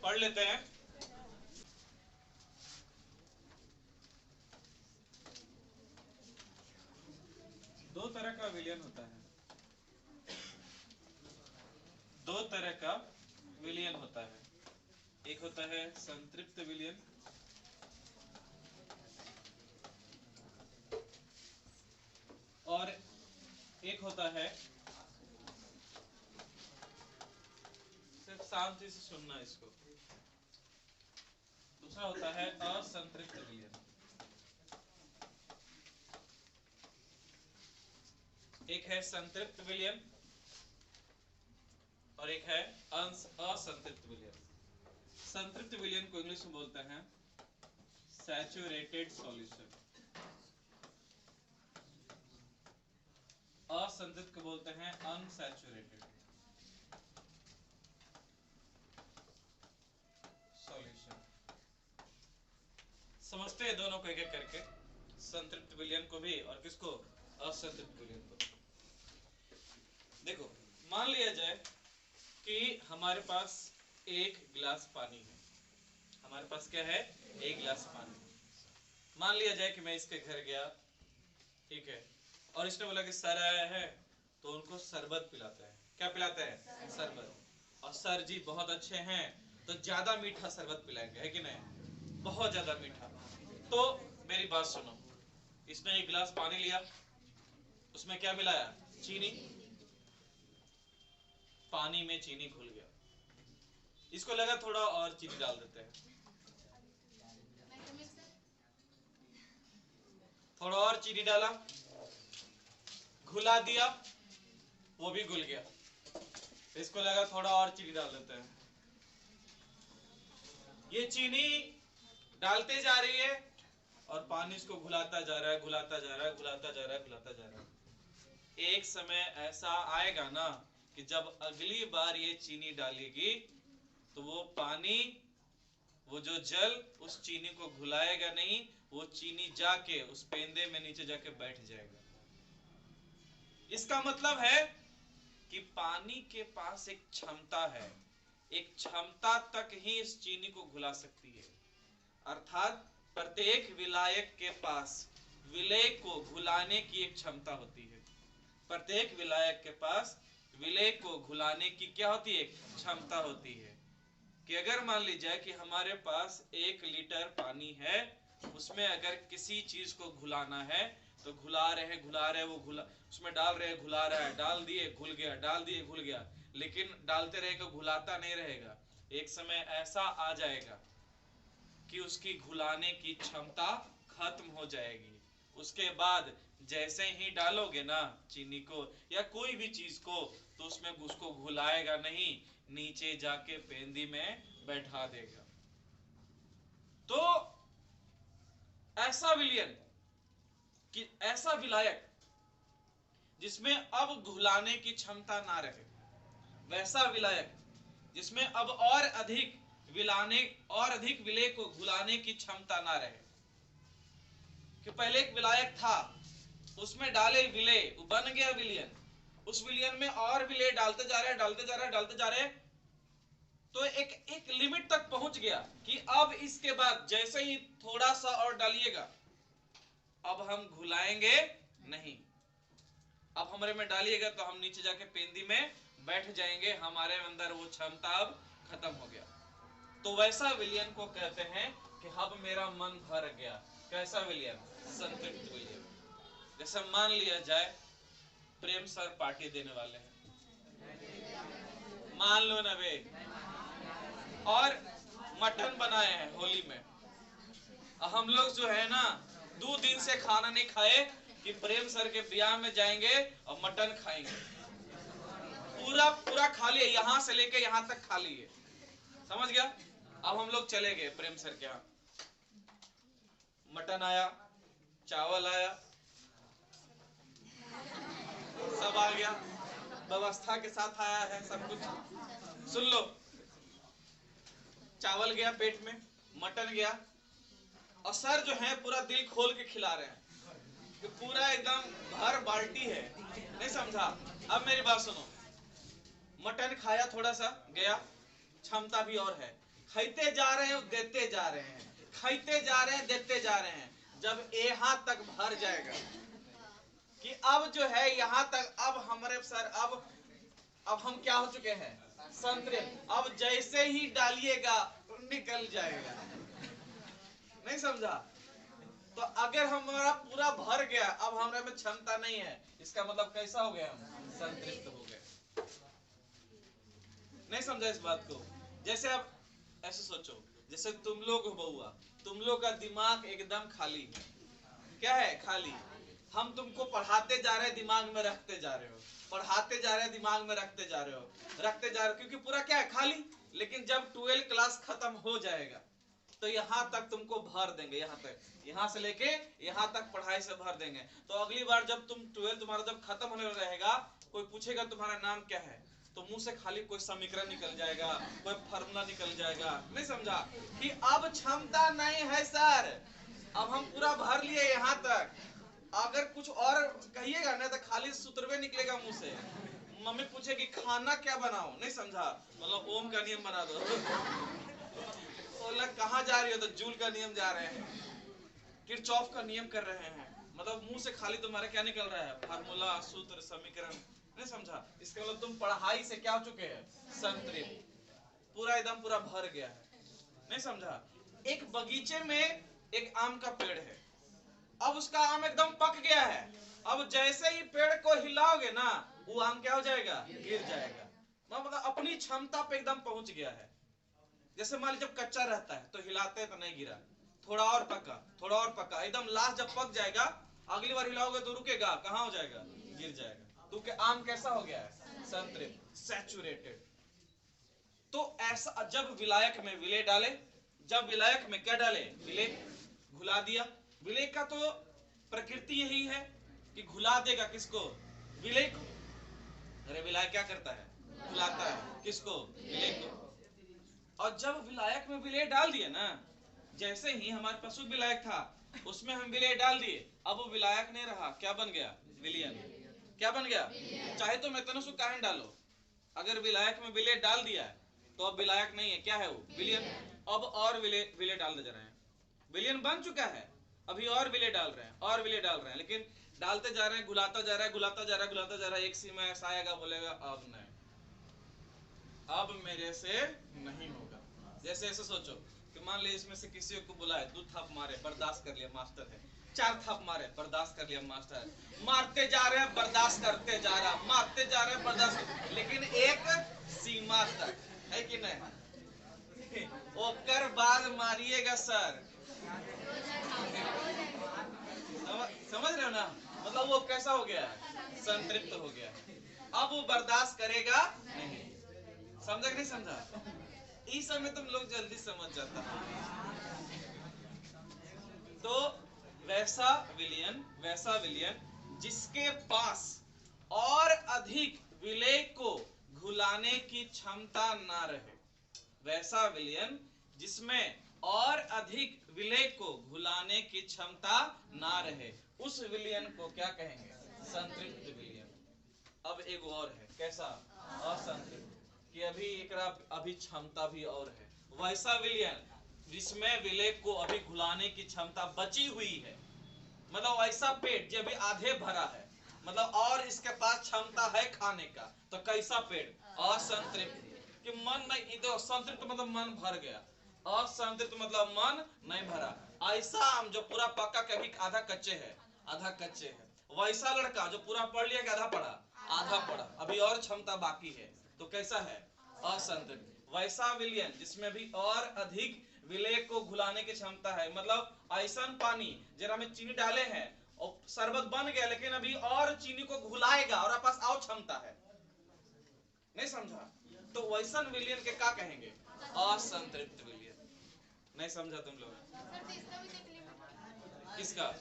पढ़ लेते हैं। दो तरह का विलयन होता है, दो तरह का विलयन होता है। एक होता है संतृप्त विलयन, और एक होता है, सिर्फ शांति से सुनना इसको, दूसरा होता है असंतृप्त विलयन। एक है संतृप्त विलयन और एक है असंतृप्त विलयन। संतृप्त विलयन को इंग्लिश में बोलते हैं सैचुरेटेड सॉल्यूशन, असंतृप्त को बोलते हैं अनसैचुरेटेड सॉल्यूशन। समझते हैं दोनों को एक एक करके, संतृप्त विलयन को भी और किसको, असंतृप्त विलयन को। देखो, मान लिया जाए कि हमारे पास एक गिलास पानी है। हमारे पास क्या है, एक गिलास पानी। मान लिया जाए कि मैं इसके घर गया, ठीक है, और इसने बोला कि सर आया है तो उनको शरबत पिलाते हैं। क्या पिलाते हैं, शरबत। और सर जी बहुत अच्छे हैं तो ज्यादा मीठा शरबत पिलाएंगे, है कि नहीं, बहुत ज्यादा मीठा। तो मेरी बात सुनो, इसने एक गिलास पानी लिया, उसमें क्या मिलाया, चीनी। पानी में चीनी घुल गया, इसको लगा थोड़ा और चीनी डाल देते हैं, थोड़ा और चीनी डाला, घुला दिया, वो भी घुल गया। इसको लगा थोड़ा और चीनी डाल देते हैं, ये चीनी डालते जा रही है और पानी इसको घुलाता जा रहा है, घुलाता जा रहा है, घुलाता जा रहा है, घुलाता जा रहा है। एक समय ऐसा आएगा ना कि जब अगली बार ये चीनी डालेगी तो वो पानी, वो जो जल उस चीनी को घुलाएगा नहीं, वो चीनी जाके उस पेंदे में नीचे जाके बैठ जाएगा। इसका मतलब है कि पानी के पास एक क्षमता है, एक क्षमता तक ही इस चीनी को घुला सकती है। अर्थात प्रत्येक विलायक के पास विलय को घुलाने की एक क्षमता होती है। प्रत्येक विलायक के पास विलय को घुलाने की क्या होती है, क्षमता होती है। कि अगर मान लीजिए कि हमारे पास 1 लीटर पानी है, उसमें अगर किसी चीज को घुलाना है तो घुला रहे वो घुला, उसमें डाल रहे घुला रहा है, डाल दिए घुल गया, डाल दिए घुल गया, लेकिन डालते रहेगा, घुलाता नहीं रहेगा। एक समय ऐसा आ जाएगा कि उसकी घुलाने की क्षमता खत्म हो जाएगी। उसके बाद जैसे ही डालोगे ना चीनी को या कोई भी चीज को, तो उसमें उसको घुलाएगा नहीं, नीचे जाके पेंदी में बैठा देगा। तो ऐसा विलयन, कि ऐसा विलायक जिसमें अब घुलाने की क्षमता ना रहे, वैसा विलायक जिसमें अब और अधिक विलय को घुलाने की क्षमता ना रहे। कि पहले एक विलायक था, उसमें डाले विलय, बन गया विलयन, उस विलयन में और विलय डालते जा रहे, डालते जा रहे, डालते जा रहे, तो एक लिमिट तक पहुंच गया कि अब इसके बाद जैसे ही थोड़ा सा और डालिएगा, अब हम घुलाएंगे नहीं, अब हमारे में डालिएगा तो हम नीचे जाके पेंदी में बैठ जाएंगे, हमारे अंदर वो क्षमता अब खत्म हो गया। तो वैसा विलयन को कहते हैं कि अब मेरा मन भर गया। कैसा विलयन, संतृप्त विलयन। जैसे मान लिया जाए प्रेम सर पार्टी देने वाले हैं, मान लो ना वे, और मटन बनाए हैं होली में, हम लोग जो है ना 2 दिन से खाना नहीं खाए कि प्रेम सर के ब्याह में जाएंगे और मटन खाएंगे, पूरा पूरा खा लिए, यहां से लेके यहां तक खा लिए, समझ गया। अब हम लोग चले गए प्रेम सर के यहाँ, मटन आया, चावल आया, सब आ गया, व्यवस्था के साथ आया है सब कुछ। सुन लो, चावल गया पेट में, मटन गया, और सर जो है पूरा दिल खोल के खिला रहे हैं कि पूरा एकदम भर बाल्टी है, नहीं समझा। अब मेरी बात सुनो, मटन खाया, थोड़ा सा गया, क्षमता भी और है, खाते जा रहे हैं, देते जा रहे हैं, खाते जा रहे हैं, देते जा रहे हैं। जब यहाँ तक भर जाएगा कि अब जो है यहाँ तक, अब हमारे सर अब हम क्या हो चुके हैं, संतृप्त। अब जैसे ही डालिएगा निकल जाएगा। नहीं समझा? तो अगर हमारा पूरा भर गया, अब हमारे में क्षमता नहीं है, इसका मतलब कैसा हो गया, हम संतृप्त हो गए। नहीं समझा इस बात को? जैसे अब ऐसे सोचो, जैसे तुम लोग हो बउआ, तुम लोग का दिमाग एकदम खाली है। क्या है? खाली। हम तुमको पढ़ाते जा रहे हैं, दिमाग में रखते जा रहे हो, पढ़ाते जा रहे हैं, दिमाग में रखते जा रहे हो, रखते जा रहे हो, क्योंकि पूरा क्या है, खाली। लेकिन जब 12 क्लास खत्म हो जाएगा तो यहाँ तक तुमको भर देंगे, यहाँ तक, यहाँ से लेके यहाँ तक पढ़ाई से भर देंगे। तो अगली बार जब तुम 12 तुम्हारा जब खत्म होने रहेगा, कोई पूछेगा तुम्हारा नाम क्या है, तो मुंह से खाली कोई समीकरण निकल जाएगा, कोई फार्मूला निकल जाएगा। नहीं समझा? कि अब क्षमता नहीं है सर, अब हम पूरा भर लिए यहाँ तक। अगर कुछ और कहिएगा ना तो खाली सूत्रवे निकलेगा मुंह से। मम्मी पूछेगी खाना क्या बनाओ, नहीं समझा, मतलब ओम का नियम बना दो। बोला कहाँ जा रही हो, तो जूल का नियम जा रहे हैं, किरचॉफ का नियम कर रहे हैं। मतलब मुंह से खाली तुम्हारा क्या निकल रहा है, फार्मूला, सूत्र, समीकरण। नहीं समझा? इसका मतलब तुम पढ़ाई से क्या हो चुके हैं, संतृप्त, पूरा एकदम पूरा भर गया है। नहीं समझा? एक बगीचे में एक आम का पेड़ है, अब उसका आम एकदम पक गया है। अब जैसे ही पेड़ को हिलाओगे ना, वो आम क्या हो जाएगा, गिर जाएगा। मतलब अपनी क्षमता पे एकदम पहुंच गया है। जैसे मान लीजिए जब कच्चा रहता है तो हिलाते हैं तो नहीं गिरा, थोड़ा और पका, थोड़ा और पका, एकदम लास्ट जब पक जाएगा, अगली बार हिलाओगे तो रुकेगा, कहाँ हो जाएगा, गिर जाएगा। तो क्या आम कैसा हो गया है, संतृप्त, सैचुरेटेड। तो ऐसा जब विलायक में विलेय डाले, जब विलायक में क्या डाले, विलेय, घुला दिया। विलेय का तो प्रकृति यही है कि घुला देगा किसको, विलेय को। अरे विलाय क्या करता है, घुलाता है किसको, विलेय को। और जब विलायक में विलेय डाल दिए ना, जैसे ही हमारे पास शुद्ध विलायक था उसमें हम विलेय डाल दिए, अब वो विलायक नहीं रहा, क्या बन गया, विलयन। क्या बन गया? चाहे तो मेथनों से कारण डालो, अगर विलायक में विलेय डाल दिया है तो अब विलायक नहीं है, क्या है वो, विलयन। अब और विलेय डाल दे रहे हैं, विलयन बन चुका है, अभी और विलेय डाल रहे हैं, और विलेय डाल रहे हैं, लेकिन डालते जा रहे हैं, घुलाता जा रहा है, घुलाता जा रहा है, घुलाता जा रहा है। एक सीमा ऐसा आएगा, बोलेगा अब नहीं, अब मेरे से नहीं होगा। जैसे ऐसे सोचो कि मान लीजिए इसमें से किसी को बुलाए, 2 थप मारे, बर्दाश्त कर लिया, मास्टर है। 4 थप मारे, बर्दाश्त कर लिया, मास्टर है। मारते जा रहे हैं, बर्दाश्त करते जा रहा, मारते जा रहे हैं, बर्दाश्त, लेकिन एक सीमा तक है कि नहीं। ओकर बाद मारिएगा सर, समझ रहे हो ना? मतलब वो कैसा हो गया है, संतृप्त हो गया। अब वो बर्दाश्त करेगा नहीं। समझा कि नहीं समझा? इस समय तुम लोग जल्दी समझ जाता है। तो वैसा विलयन जिसके पास और अधिक विलेय को घुलाने की क्षमता ना रहे, वैसा विलयन जिसमें और अधिक विलेय को घुलाने की क्षमता ना रहे, उस विलयन को क्या कहेंगे, संतृप्त विलयन। अब एक और है, कैसा, असंतृप्त, कि अभी क्षमता भी और है। वैसा विलयन जिसमें विलेय को अभी घुलाने की क्षमता बची हुई है, मतलब ऐसा पेट जो अभी आधे भरा है, मतलब और इसके पास क्षमता है खाने का, तो कैसा पेट, असंतृप्त। कि मन नहीं, तो संतृप्त मतलब मन भर गया, असंतृप्त मतलब मन नहीं भरा। ऐसा आम जो पूरा पक्का, कभी आधा कच्चे है, आधा कच्चे है। वैसा लड़का जो पूरा पढ़ लिया कि आधा पढ़ा, आधा पढ़ा, अभी और क्षमता बाकी है, तो कैसा है, असंतृप्त। वैसा विलयन जिसमें भी और अधिक विलेय को घुलाने की क्षमता है, मतलब ऐसा पानी जरा में चीनी डाले हैं और शरबत बन गया, लेकिन अभी और चीनी को घुलाएगा और पास और क्षमता है। नहीं समझा? तो वैसा विलयन के क्या कहेंगे, असंतृप्त विलयन। नहीं समझा तुम लोग? किसका?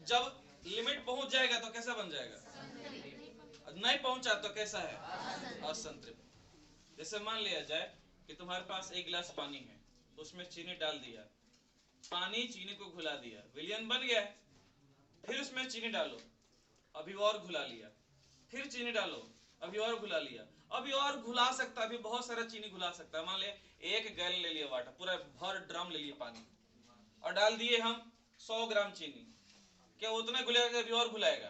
जब लिमिट पहुंच जाएगा तो कैसा बन जाएगा, नहीं पहुंचा तो कैसा है, असंतृप्त। जैसे मान लिया जाए कि तुम्हारे पास एक गिलास पानी है, उसमें चीनी डाल दिया, पानी चीनी को घुला दिया, विलयन बन गया। फिर उसमें चीनी डालो, अभी और घुला लिया, फिर चीनी डालो, अभी और घुला लिया, अभी और घुला सकता, अभी बहुत सारा चीनी घुला सकता है। मान लिया 1 गैलन ले लिया वाटर, पूरा भर ड्रम ले लिया पानी और डाल दिए हम 100 ग्राम चीनी, क्या उतना घुलेगा? अभी और घुलाएगा,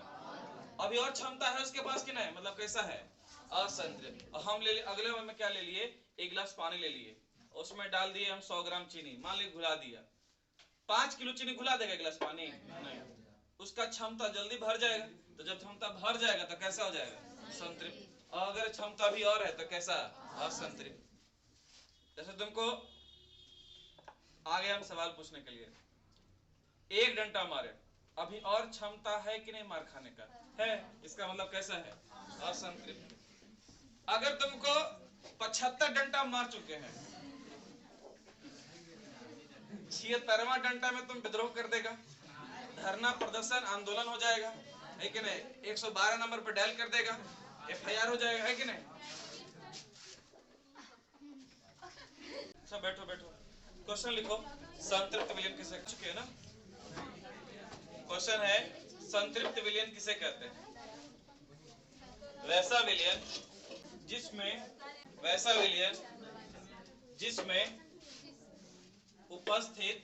अभी और क्षमता है उसके पास कि नहीं? मतलब कैसा है? असंतृप्त। और हम ले अगले में क्या ले लिए? 1 गिलास पानी ले लिए, उसमें डाल दिए हम 100 ग्राम चीनी, मान ली घुला दिया। 5 किलो चीनी घुला देगा 1 गिलास पानी? नहीं, उसका क्षमता जल्दी भर जाएगा। तो जब क्षमता भर जाएगा तो कैसा हो जाएगा? संतृप्त। और अगर क्षमता भी और है तो कैसा? असंतृप्त। जैसे तुमको आगे हम सवाल पूछने के लिए, 1 डंडा मारे, अभी और क्षमता है कि नहीं मार खाने का? है, इसका मतलब कैसा है? असंतृप्त। अगर तुमको 75 डंडा मार चुके हैं, 76वां डंडा में तुम विद्रोह कर देगा, धरना प्रदर्शन आंदोलन हो जाएगा, है कि नहीं? 112 नंबर पर डायल कर देगा, FIR हो जाएगा, है कि नहीं? सब बैठो बैठो, क्वेश्चन लिखो। संतृप्त विलयन किसे चुके हैं ना? क्वेश्चन है संतृप्त विलयन किसे कहते हैं? वैसा विलयन जिसमें उपस्थित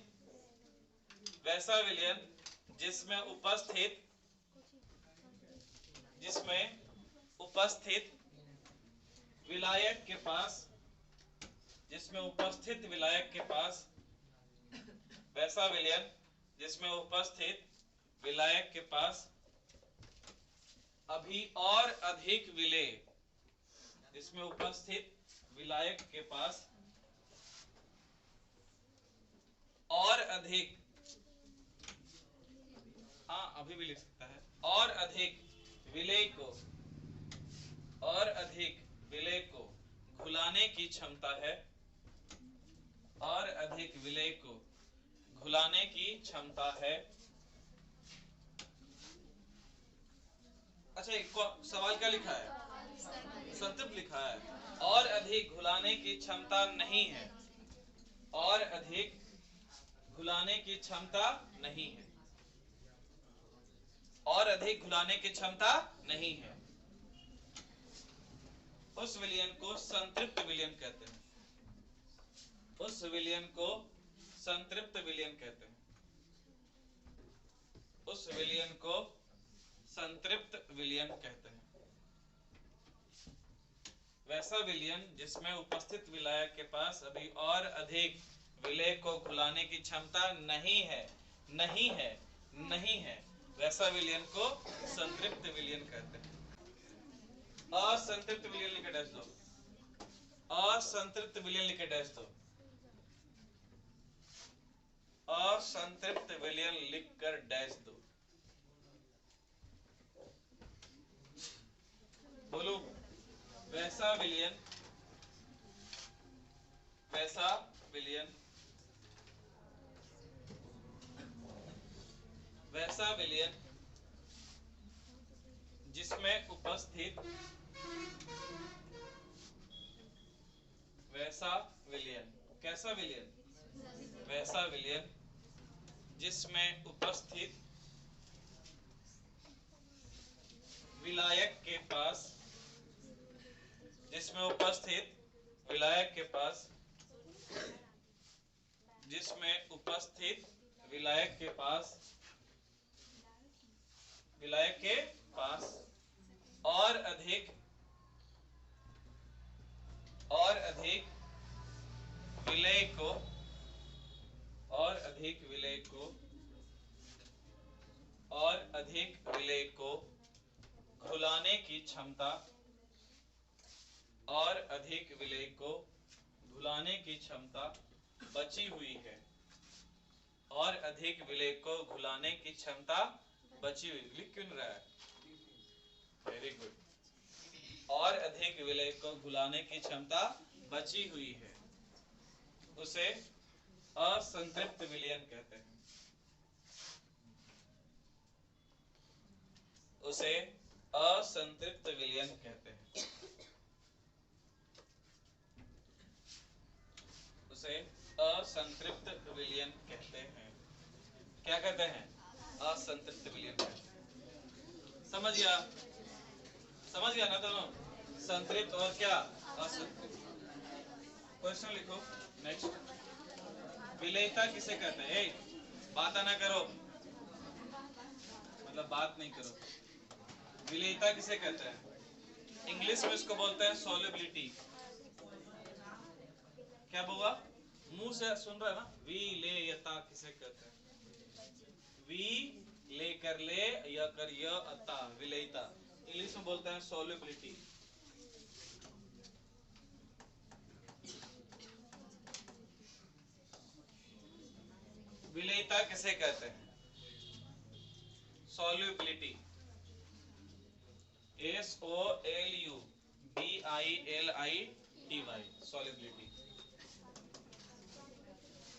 विलायक के पास वैसा विलयन जिसमें उपस्थित विलायक के पास अभी और अधिक विलेय, जिसमें उपस्थित विलायक के पास और अधिक, हाँ अभी भी लिख सकता है, और अधिक विलेय को घुलाने की क्षमता है, और अधिक विलेय को घुलाने की क्षमता है। अच्छा, एक सवाल क्या लिखा है? संतृप्त लिखा है। और अधिक घुलाने की क्षमता नहीं है, और अधिक घुलाने की क्षमता नहीं है, और अधिक घुलाने की क्षमता नहीं है। उस विलयन को संतृप्त विलयन कहते हैं। उस विलयन को संतृप्त विलयन कहते हैं। उस विलयन को संतृप्त विलयन कहते हैं। वैसा विलयन जिसमें उपस्थित विलायक के पास अभी और अधिक विलेय को घुलाने की क्षमता नहीं है, वैसा विलयन को संतृप्त विलयन कहते हैं। असंतृप्त विलयन लिखे डैश दो, असंतृप्त विलयन लिखे डैश दो, असंतृप्त विलयन लिखकर डैश दो। बोलो, वैसा विलयन जिसमें उपस्थित कैसा विलयन? वैसा विलयन जिसमें उपस्थित विलायक के पास और अधिक विलेय को घुलाने की क्षमता, और अधिक विलेय को घुलाने की क्षमता बची हुई है, और अधिक विलेय को घुलाने की क्षमता बची हुई। लिख क्यों नहीं रहा है? Very good. और अधिक विलेय को घुलाने की क्षमता बची हुई है, उसे असंतृप्त विलयन कहते हैं। उसे असंतृप्त विलयन कहते हैं। उसे असंतृप्त विलयन कहते हैं। क्या कहते हैं? असंतृप्त विलयन कहते हैं। समझ गया ना दोनों? संतृप्त और क्या असंतृप्त। क्वेश्चन लिखो नेक्स्ट। विलेयता किसे कहते हैं? बात ना करो, मतलब बात नहीं करो। विलेयता किसे कहते हैं? इंग्लिश में इसको बोलते हैं सॉल्युबिलिटी। क्या बोला? मुंह से सुन रहा है ना? विलेयता किसे कहते हैं? वी लेकर ले, या कर य अता, विलेयता। इंग्लिश में बोलते हैं सॉल्युबिलिटी। विलेयता किसे कहते हैं? सॉल्युबिलिटी। SOLUBILITY, solubility.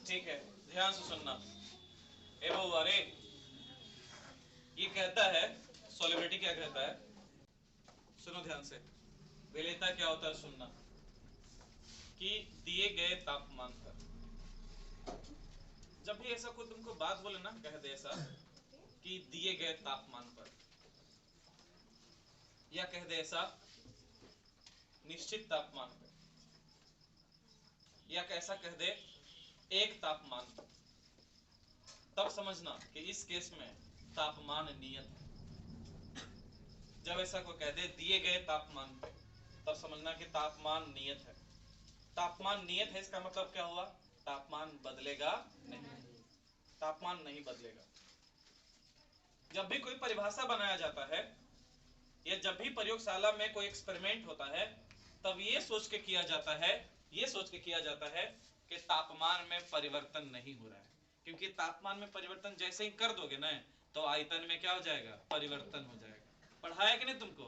ठीक है, ध्यान से सुनना। ए बउआ रे, ये कहता है सॉल्युबिलिटी क्या कहता है, सुनो ध्यान से। विलेयता क्या होता है सुनना, कि दिए गए तापमान पर, जब भी ऐसा कोई तुमको बात बोले ना, कह दे ऐसा कि दिए गए तापमान पर, या कह दे ऐसा निश्चित तापमान पर, या कैसा कह दे एक तापमान पर, तब समझना कि इस केस में तापमान नियत है। जब ऐसा कोई कह दे दिए गए तापमान पे, तब समझना कि तापमान नियत है। तापमान नियत है इसका मतलब क्या हुआ? तापमान बदलेगा नहीं, तापमान नहीं बदलेगा। जब भी कोई परिभाषा बनाया जाता है, या जब भी प्रयोगशाला में कोई एक्सपेरिमेंट होता है, तब ये सोच के किया जाता है, ये सोच के किया जाता है कि तापमान में परिवर्तन नहीं हो रहा है। क्योंकि तापमान में परिवर्तन जैसे ही कर दोगे ना, तो आयतन में क्या हो जाएगा? परिवर्तन हो जाएगा। पढ़ाया कि नहीं तुमको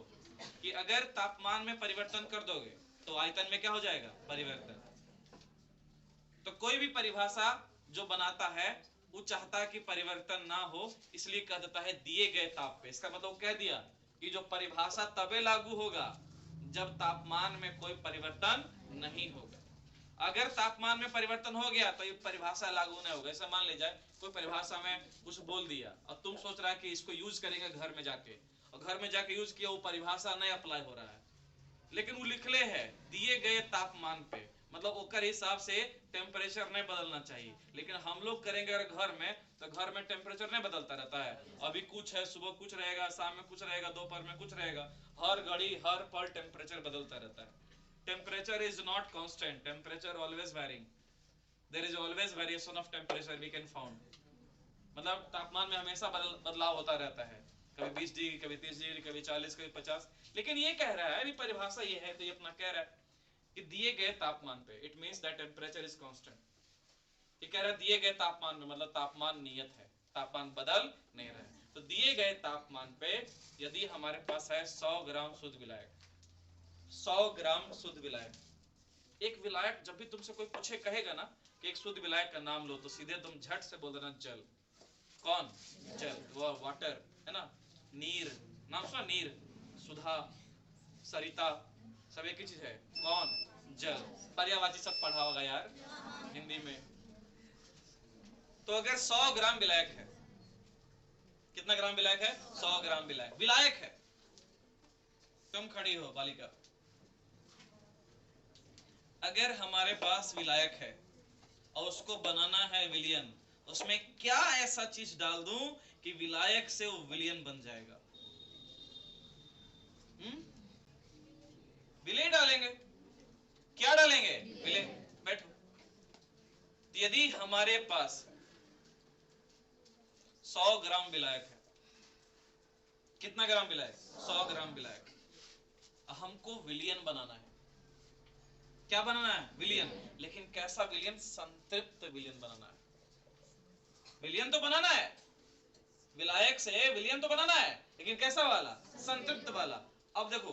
कि अगर तापमान में परिवर्तन कर दोगे तो आयतन में क्या हो जाएगा? परिवर्तन। तो कोई भी परिभाषा जो बनाता है वो चाहता है कि परिवर्तन ना हो, इसलिए कह देता है दिए गए ताप पे। इसका मतलब कह दिया कि जो परिभाषा तबे लागू होगा जब तापमान में कोई परिवर्तन नहीं होगा। अगर तापमान में परिवर्तन हो गया तो ये परिभाषा लागू नहीं होगा। ऐसा मान ले जाए कोई परिभाषा में कुछ बोल दिया और तुम सोच रहा है कि इसको यूज करेंगे घर में जाके, और घर में जाके यूज किया, वो परिभाषा नहीं अप्लाई हो रहा है, लेकिन वो लिखले है दिए गए तापमान पे, मतलब ओकर हिसाब से टेम्परेचर नहीं बदलना चाहिए। लेकिन हम लोग करेंगे अगर घर में, तो घर में टेम्परेचर नहीं बदलता रहता है। अभी कुछ है, सुबह कुछ रहेगा, शाम में कुछ रहेगा, दोपहर में कुछ रहेगा, हर घड़ी हर पल टेम्परेचर बदलता रहता है। Temperature is not constant, temperature always varying, there is always variation of temperature we can found. मतलब तापमान में हमेशा बदलाव होता रहता है, कभी 20 डिग्री, कभी 30 डिग्री, कभी 40, कभी 50। लेकिन ये कह रहा है, अभी परिभाषा ये है, तो ये अपना कह रहा है कि दिए गए तापमान पे, it means that temperature is constant. ये कह रहा है दिए गए तापमान में, मतलब तापमान नियत है, तापमान बदल नहीं रहा है। तो दिए गए तापमान पे यदि हमारे पास है 100 ग्राम शुद्ध विलायक, 100 ग्राम शुद्ध विलायक। एक विलायक, जब भी तुमसे कोई पूछे कहेगा ना कि एक शुद्ध विलायक का नाम लो, तो सीधे तुम झट से बोल देना जल। कौन? जल, वो वाटर है ना। नीर, नाम सुना? नीर, सुधा, सरिता, सब एक ही चीज है। कौन? जल। पर्यायवाची सब पढ़ा होगा यार हिंदी में। तो अगर 100 ग्राम विलायक है, कितना ग्राम विलायक है? 100 ग्राम विलायक, विलायक है। तुम खड़ी हो बालिका, अगर हमारे पास विलायक है और उसको बनाना है विलियन, उसमें क्या ऐसा चीज डाल दूं कि विलायक से वो विलियन बन जाएगा? विलेय डालेंगे। क्या डालेंगे? विलेय। बैठो। यदि हमारे पास 100 ग्राम विलायक है, कितना ग्राम विलायक? 100 ग्राम विलायक। हमको विलियन बनाना है। क्या बनाना है? विलियन। लेकिन कैसा विलियन? संतृप्त विलियन बनाना है। विलियन तो बनाना है, विलायक से विलियन तो बनाना है, लेकिन कैसा वाला? संतृप्त वाला। अब देखो,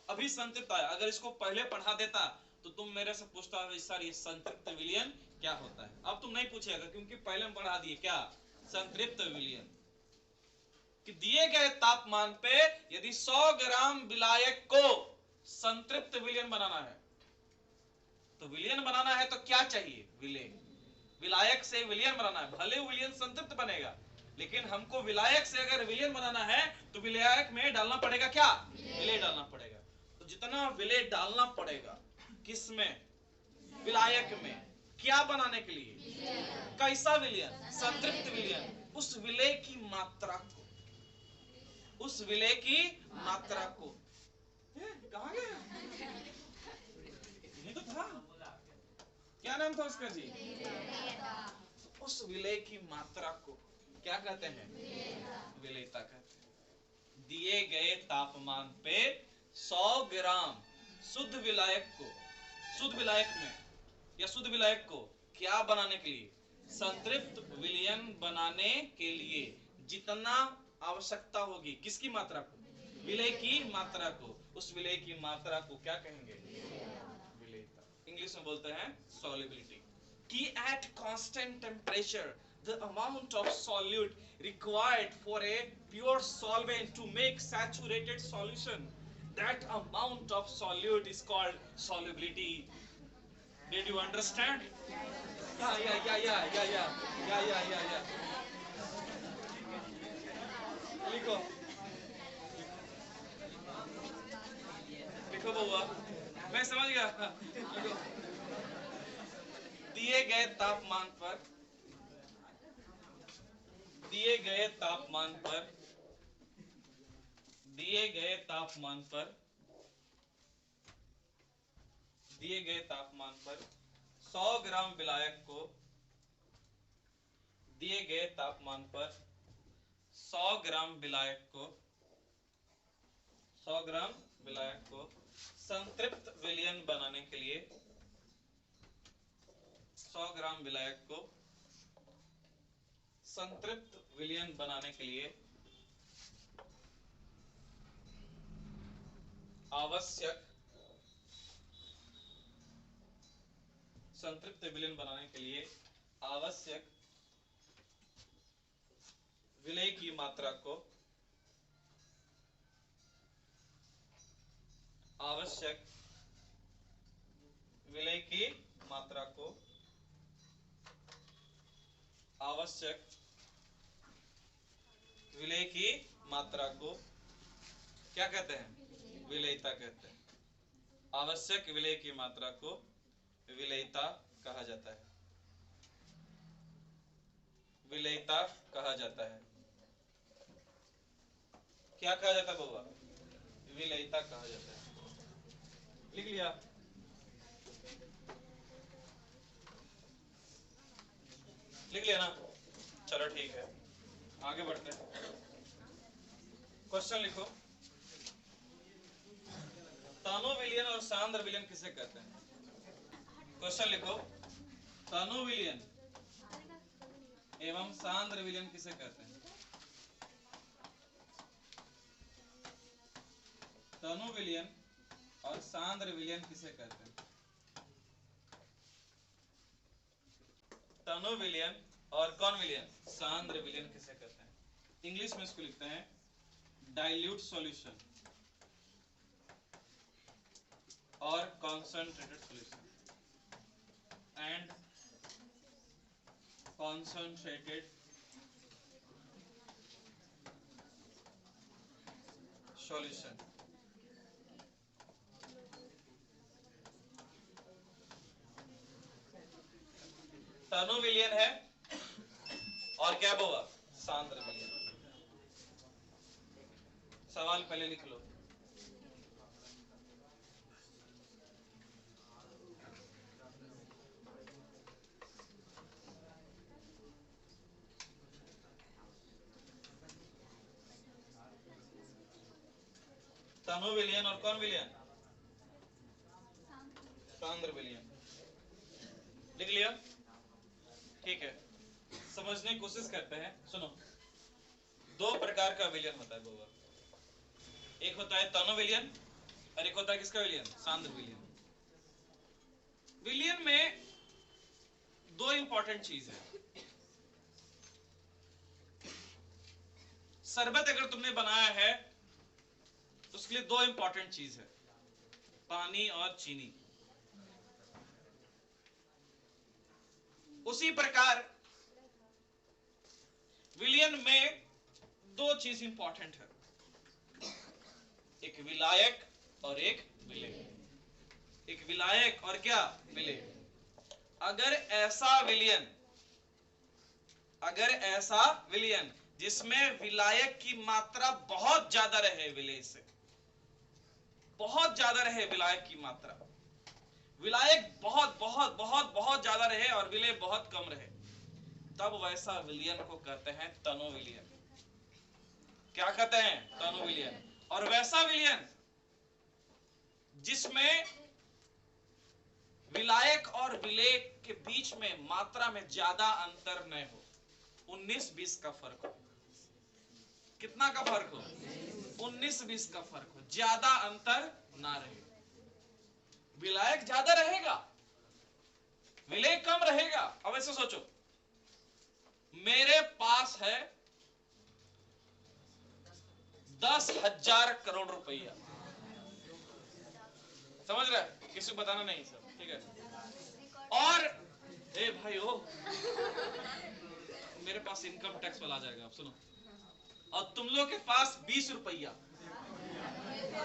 अभी संतृप्त आया, अगर इसको पहले पढ़ा देता तो तुम मेरे से पूछता सर ये संतृप्त विलियन क्या होता है। अब तुम नहीं पूछेगा क्योंकि पहले हम पढ़ा दिए क्या? संतृप्त विलियन। कि दिए गए तापमान पे यदि 100 ग्राम विलायक को संतृप्त विलियन बनाना है, तो विलियन बनाना है तो क्या चाहिए? विलेय। विलायक से विलियन बनाना है, भले विलियन संतृप्त बनेगा, लेकिन हमको विलायक से अगर विलियन बनाना है तो विलायक में डालना पड़ेगा क्या? विलेय डालना पड़ेगा। तो जितना विलय डालना पड़ेगा किसमें, विलायक में, क्या बनाने के लिए, कैसा विलयन, संतृप्त विलयन, उस विलय की मात्रा को, उस विलय की मात्रा को। कहां गया, ये तो था, क्या नाम था उसका जी, उस विलय की मात्रा को क्या कहते हैं, विलयता कहते हैं। दिए गए तापमान पे 100 ग्राम शुद्ध विलायक को, शुद्ध विलायक में या शुद्ध विलायक को क्या बनाने के लिए, संतृप्त विलयन बनाने के लिए जितना आवश्यकता होगी, किसकी मात्रा को, विलय की मात्रा को, उस विलय की मात्रा को क्या कहेंगे, विलयता। इंग्लिश में बोलते हैं सॉल्युबिलिटी। कि at constant temperature the amount of solute required for a pure solvent to make saturated solution, that amount of solute is called solubility. Did you understand? Yeah. लिखो लिखो बउआ, मैं समझ गया। लिखो, दिए गए तापमान पर, दिए गए तापमान पर, दिए गए तापमान पर, दिए गए तापमान पर 100 ग्राम विलायक को, दिए गए तापमान पर 100 ग्राम विलायक को, 100 ग्राम विलायक को संतृप्त विलयन बनाने के लिए, 100 ग्राम विलायक को संतृप्त विलयन बनाने के लिए आवश्यक, संतृप्त विलयन बनाने के लिए आवश्यक विलय की मात्रा को, आवश्यक विलय की मात्रा को, आवश्यक विलय की मात्रा को क्या कहते हैं, विलयता कहते हैं। आवश्यक विलय की मात्रा को विलयता कहा जाता है, विलयता कहा जाता है। क्या कहा जाता है बाबा, विलयता कहा जाता है। लिख लिया, लिख लिया ना, चलो ठीक है, आगे बढ़ते हैं। क्वेश्चन लिखो, तनु विलयन और सांद्र विलयन किसे कहते हैं। क्वेश्चन लिखो, तनु विलयन एवं सांद्र विलयन किसे कहते हैं। तनु विलयन और सांद्र विलयन किसे कहते हैं। तनु विलयन और कौन विलयन, सांद्र विलयन किसे कहते हैं। इंग्लिश में इसको लिखते हैं डाइल्यूट सॉल्यूशन और concentrated solution, and concentrated solution. तनु विलयन है और क्या बोला, सांद्र विलयन। सवाल पहले लिख लो। तनु विलयन और कौन विलयन, सांद्र विलयन। लिख लिया, ठीक है। समझने की कोशिश करते हैं, सुनो। दो प्रकार का विलयन होता है बाबा, एक होता है तनु विलयन और एक होता है किसका विलयन, सांद्र विलयन। विलयन में दो इंपॉर्टेंट चीज है। शरबत अगर तुमने बनाया है तो उसके लिए दो इंपॉर्टेंट चीज है, पानी और चीनी। उसी प्रकार विलयन में दो चीज इंपॉर्टेंट है, एक विलायक और एक विलेय, एक विलायक और क्या विलेय। अगर ऐसा विलयन जिसमें विलायक की मात्रा बहुत ज्यादा रहे, विलेय से बहुत ज्यादा रहे विलायक की मात्रा, विलायक बहुत बहुत बहुत बहुत ज्यादा रहे और विलेय बहुत कम रहे, तब वैसा विलयन को कहते हैं तनु विलयन। क्या कहते हैं? तनु विलयन। और वैसा विलयन जिसमें विलायक और विलेय के बीच में मात्रा में ज्यादा अंतर न हो, 19-20 का फर्क हो। कितना का फर्क हो? 19-20 का फर्क हो, ज्यादा अंतर ना रहे। विलायक ज्यादा रहेगा, विलेय कम रहेगा। अब ऐसे सोचो, मेरे पास है 10,000 करोड़ रुपया, समझ रहे? किसी को बताना नहीं सब, ठीक है? और ए भाई हो, मेरे पास इनकम टैक्स वाला आ जाएगा, आप सुनो। और तुम लोग के पास 20 रुपया,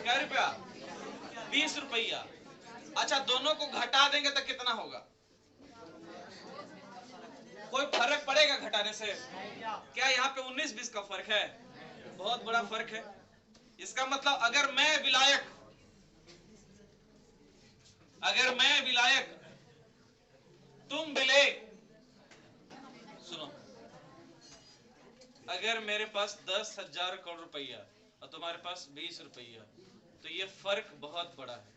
क्या रुपया? 20 रुपया। अच्छा, दोनों को घटा देंगे तो कितना होगा? कोई फर्क पड़ेगा घटाने से? क्या यहाँ पे 19-20 का फर्क है? बहुत बड़ा फर्क है। इसका मतलब अगर मैं विलायक तुम विलेय, सुनो, अगर मेरे पास 10,000 करोड़ रुपया और तुम्हारे पास 20 रुपया, तो ये फर्क बहुत बड़ा है,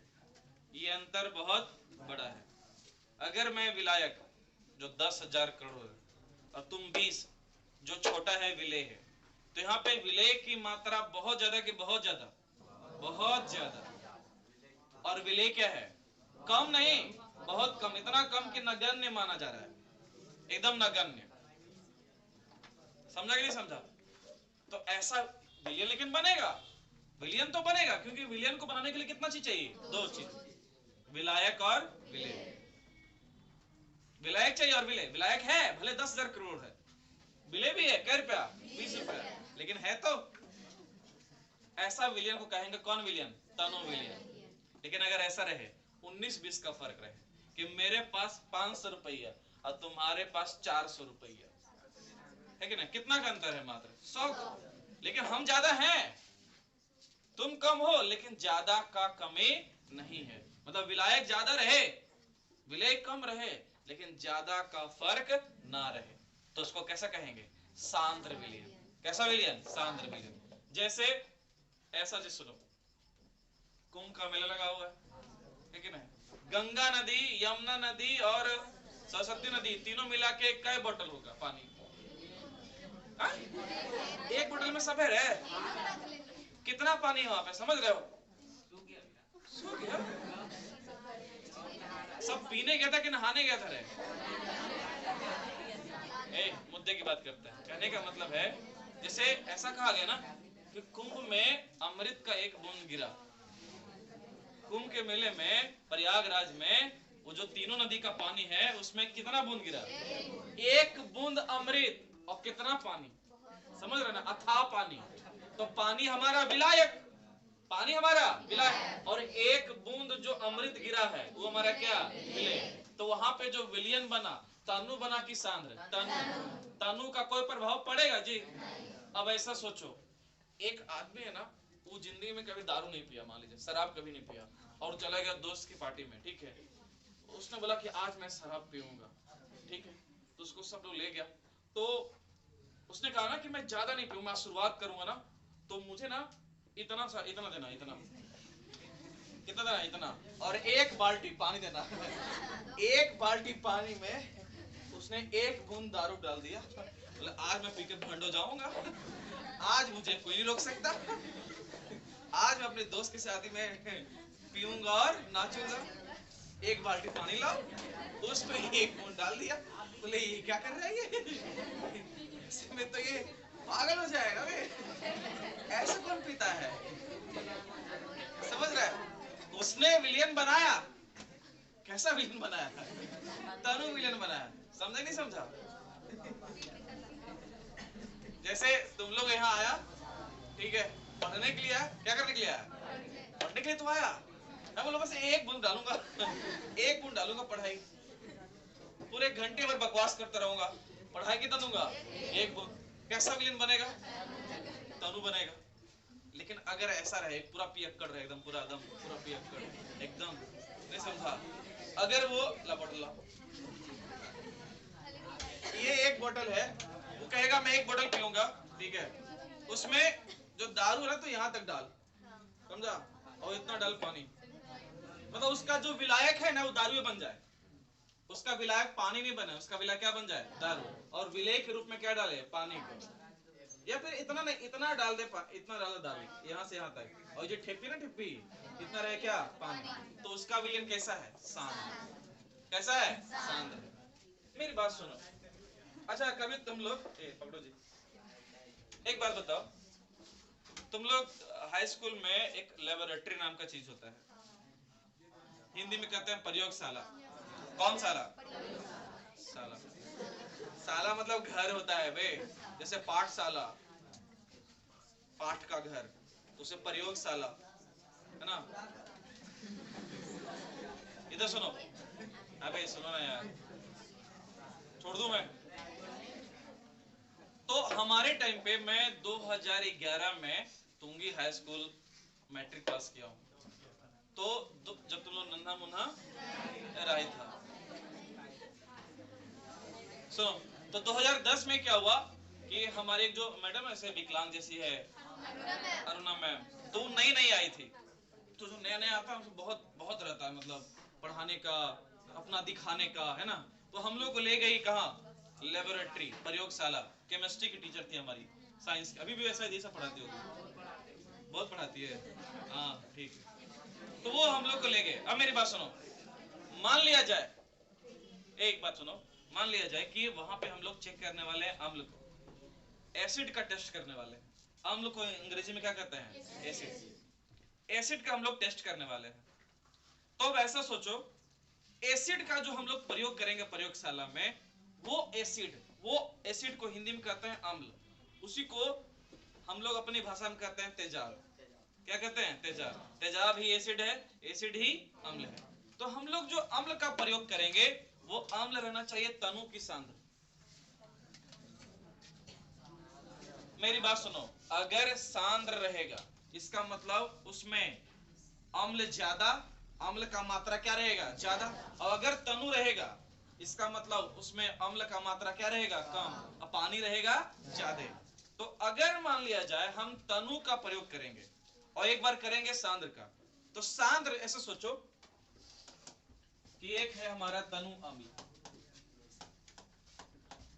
ये अंतर बहुत बड़ा है। अगर मैं विलायक जो 10,000 करोड़ है और तुम 20, जो छोटा है विलेय है, तो यहाँ पे विलेय की मात्रा बहुत ज्यादा कि बहुत ज्यादा? बहुत ज्यादा। और विलेय क्या है? कम नहीं, बहुत कम, इतना कम कि नगण्य माना जा रहा है, एकदम नगण्य। समझा कि नहीं समझा? तो ऐसा विलयन लेकिन बनेगा, विलयन तो बनेगा, क्योंकि विलयन को बनाने के लिए कितना चीज चाहिए? 2 चीज, विलायक और विलेय। विलायक चाहिए और विलेय। विलायक है भले 10,000 करोड़ है, विलेय भी है, क्या रुपया? 20 रुपया, लेकिन है तो ऐसा विलयन को कहेंगे कौन विलयन? तनु विलयन। लेकिन अगर ऐसा रहे 19-20 का फर्क रहे कि मेरे पास 500 रुपया और तुम्हारे पास 400 रुपया है कि नहीं, कितना का अंतर है? मात्र 100 का। लेकिन हम ज्यादा हैं, तुम कम हो, लेकिन ज्यादा का कमी नहीं है। मतलब विलायक ज्यादा रहे, विलेय कम रहे, लेकिन ज्यादा का फर्क ना रहे, तो उसको कैसा कहेंगे? सांद्र विलयन। कैसा विलयन? सांद्र विलयन। जैसे ऐसा, जी सुनो, कुंभ का मेला लगा हुआ है कि नहीं? गंगा नदी, यमुना नदी और सरस्वती नदी तीनों मिला के कई बोतल होगा पानी? हा? एक बोतल में सब है? कितना पानी है वहां पे, समझ रहे हो? सूख गया। सब पीने गया था कि नहाने गया था रे? मुद्दे की बात करते हैं। कहने का मतलब है, जैसे ऐसा कहा गया ना कि कुंभ में अमृत का एक बूंद गिरा। कुंभ के मेले में प्रयागराज में वो जो तीनों नदी का पानी है, उसमें कितना बूंद गिरा? एक बूंद अमृत। और कितना पानी, समझ रहे ना? अथाह पानी। तो पानी हमारा विलायक, पानी हमारा विलायक, और एक बूंद जो अमृत गिरा है वो हमारा क्या? विलेय। तो वहां पे जो विलयन बना, तनु बना कि सांद्र? तनु। तनु का कोई प्रभाव पड़ेगा जी? अब ऐसा सोचो, एक आदमी है ना, वो जिंदगी में कभी दारू नहीं पिया, मान लीजिए शराब कभी नहीं पिया, और चला गया दोस्त की पार्टी में, ठीक है? उसने बोला कि आज मैं शराब पीऊंगा, ठीक है? तो उसको सब लोग ले गया, तो उसने कहा ना कि मैं ज्यादा नहीं पीऊंगा, शुरुआत करूंगा ना, तो मुझे ना इतना देना, कितना देना? इतना, और 1 बाल्टी पानी देना। 1 बाल्टी पानी में उसने 1 बूंद दारू डाल दिया। बोले आज मैं पी के भंड हो जाऊंगा, आज मुझे कोई नहीं रोक सकता, आज मैं अपने दोस्त की शादी में पीऊंगा और नाचूंगा। 1 बाल्टी पानी लाओ, उसमें 1 बूंद डाल दिया। बोले ये क्या कर रहा है ये? ऐसे में तो ये पागल हो जाएगा बे, ऐसे कौन पीता है? समझ रहा है? उसने विलयन बनाया, कैसा विलयन बनाया? तनु विलयन बनाया। समझा नहीं समझा? जैसे तुम लोग यहाँ आया, ठीक है, पढ़ने के लिए आया, क्या करने के लिए आया? पढ़ने के लिए तो आया, मैं बोला बस एक बूंद डालूंगा, एक बूंद डालूंगा पढ़ाई, पूरे घंटे भर बकवास करता रहूंगा, पढ़ाई कितना दूंगा, एक बूंद। कैसा विलेन बनेगा, तनु बनेगा। लेकिन अगर ऐसा रहे पूरा पियक्कड़ रहे, एकदम पूरा एकदम पूरा पियक्कड़ एकदम, नहीं समझा, अगर वो ला बोतल ला, ये एक बोतल है, वो कहेगा मैं एक बोतल पीऊंगा, ठीक है, उसमें जो दारू है तो यहाँ तक डाल, समझा, और इतना डाल पानी, मतलब उसका जो विलायक है ना वो दारू बन जाए, उसका विलायक पानी नहीं बने, उसका विलायक क्या बन जाए, दारू, और विलेय के रूप में क्या डाले, पानी को, या फिर इतना नहीं, इतना डाल दे, इतना डाल दे दारू यहाँ से यहाँ तक, और जो ठिप्पी ना ठिप्पी इतना रहे क्या, पानी, तो उसका विलेन कैसा है, सांद्र, कैसा है, सांद्र। मेरी बात सुनो, अच्छा कभी तुम लोग पकड़ो जी, एक बात बताओ, तुम लोग हाई स्कूल में एक लेबोरेटरी नाम का चीज होता है, हिंदी में कहते हैं प्रयोगशाला, कौन साला, साला, साला मतलब घर होता है बे, जैसे पाठशाला, पाठ का घर, उसे प्रयोगशाला है ना। इधर सुनो, अबे सुनो ना यार, छोड़ दूं मैं। तो हमारे टाइम पे मैं 2011 में Tungi high school matric pass किया हूँ, तो जब तुम लोग नन्हा मुन्ना राय था, सुनो, तो 2010 में क्या हुआ कि हमारे एक जो मैडम ऐसे विकलांग जैसी है, अरुणा मैम, तो वो नई नई आई थी, तो जो नया नया आता है बहुत बहुत रहता है, मतलब पढ़ाने का, अपना दिखाने का, है ना, तो हम लोग को ले गई कहाँ, लेबोरेटरी, प्रयोगशाला, केमिस्ट्री की टीचर थी हमारी, साइंस की, अभी भी ऐसा जैसा पढ़ाती होगी, बहुत पढ़ाती है, हाँ ठीक है, तो वो हम लोग को ले गए। अब मेरी बात सुनो, मान लिया जाए, एक बात सुनो, मान लिया जाए कि वहां पे हम लोग चेक करने वाले हैं अम्ल को, एसिड का टेस्ट करने वाले हैं, अम्ल को अंग्रेजी में क्या कहते हैं, एसिड, एसिड का हम लोग टेस्ट करने वाले हैं। तो अब ऐसा सोचो, एसिड का जो हम लोग प्रयोग करेंगे प्रयोगशाला में, वो एसिड को हिंदी में कहते हैं अम्ल, उसी को हम लोग अपनी भाषा में कहते हैं तेजाब। क्या कहते हैं, तेजाब, तेजाब ही एसिड है, एसिड ही अम्ल है। तो हम लोग जो अम्ल का प्रयोग करेंगे वो अम्ल रहना चाहिए तनु की सांद्र। मेरी बात सुनो, अगर सांद्र रहेगा इसका मतलब उसमें अम्ल ज्यादा, अम्ल का मात्रा क्या रहेगा, ज्यादा, और अगर तनु रहेगा इसका मतलब उसमें अम्ल का मात्रा क्या रहेगा, कम, और पानी रहेगा ज्यादा। तो अगर मान लिया जाए हम तनु का प्रयोग करेंगे और एक बार करेंगे सांद्र का, तो सांद्र ऐसे सोचो कि एक है हमारा तनु अम्ल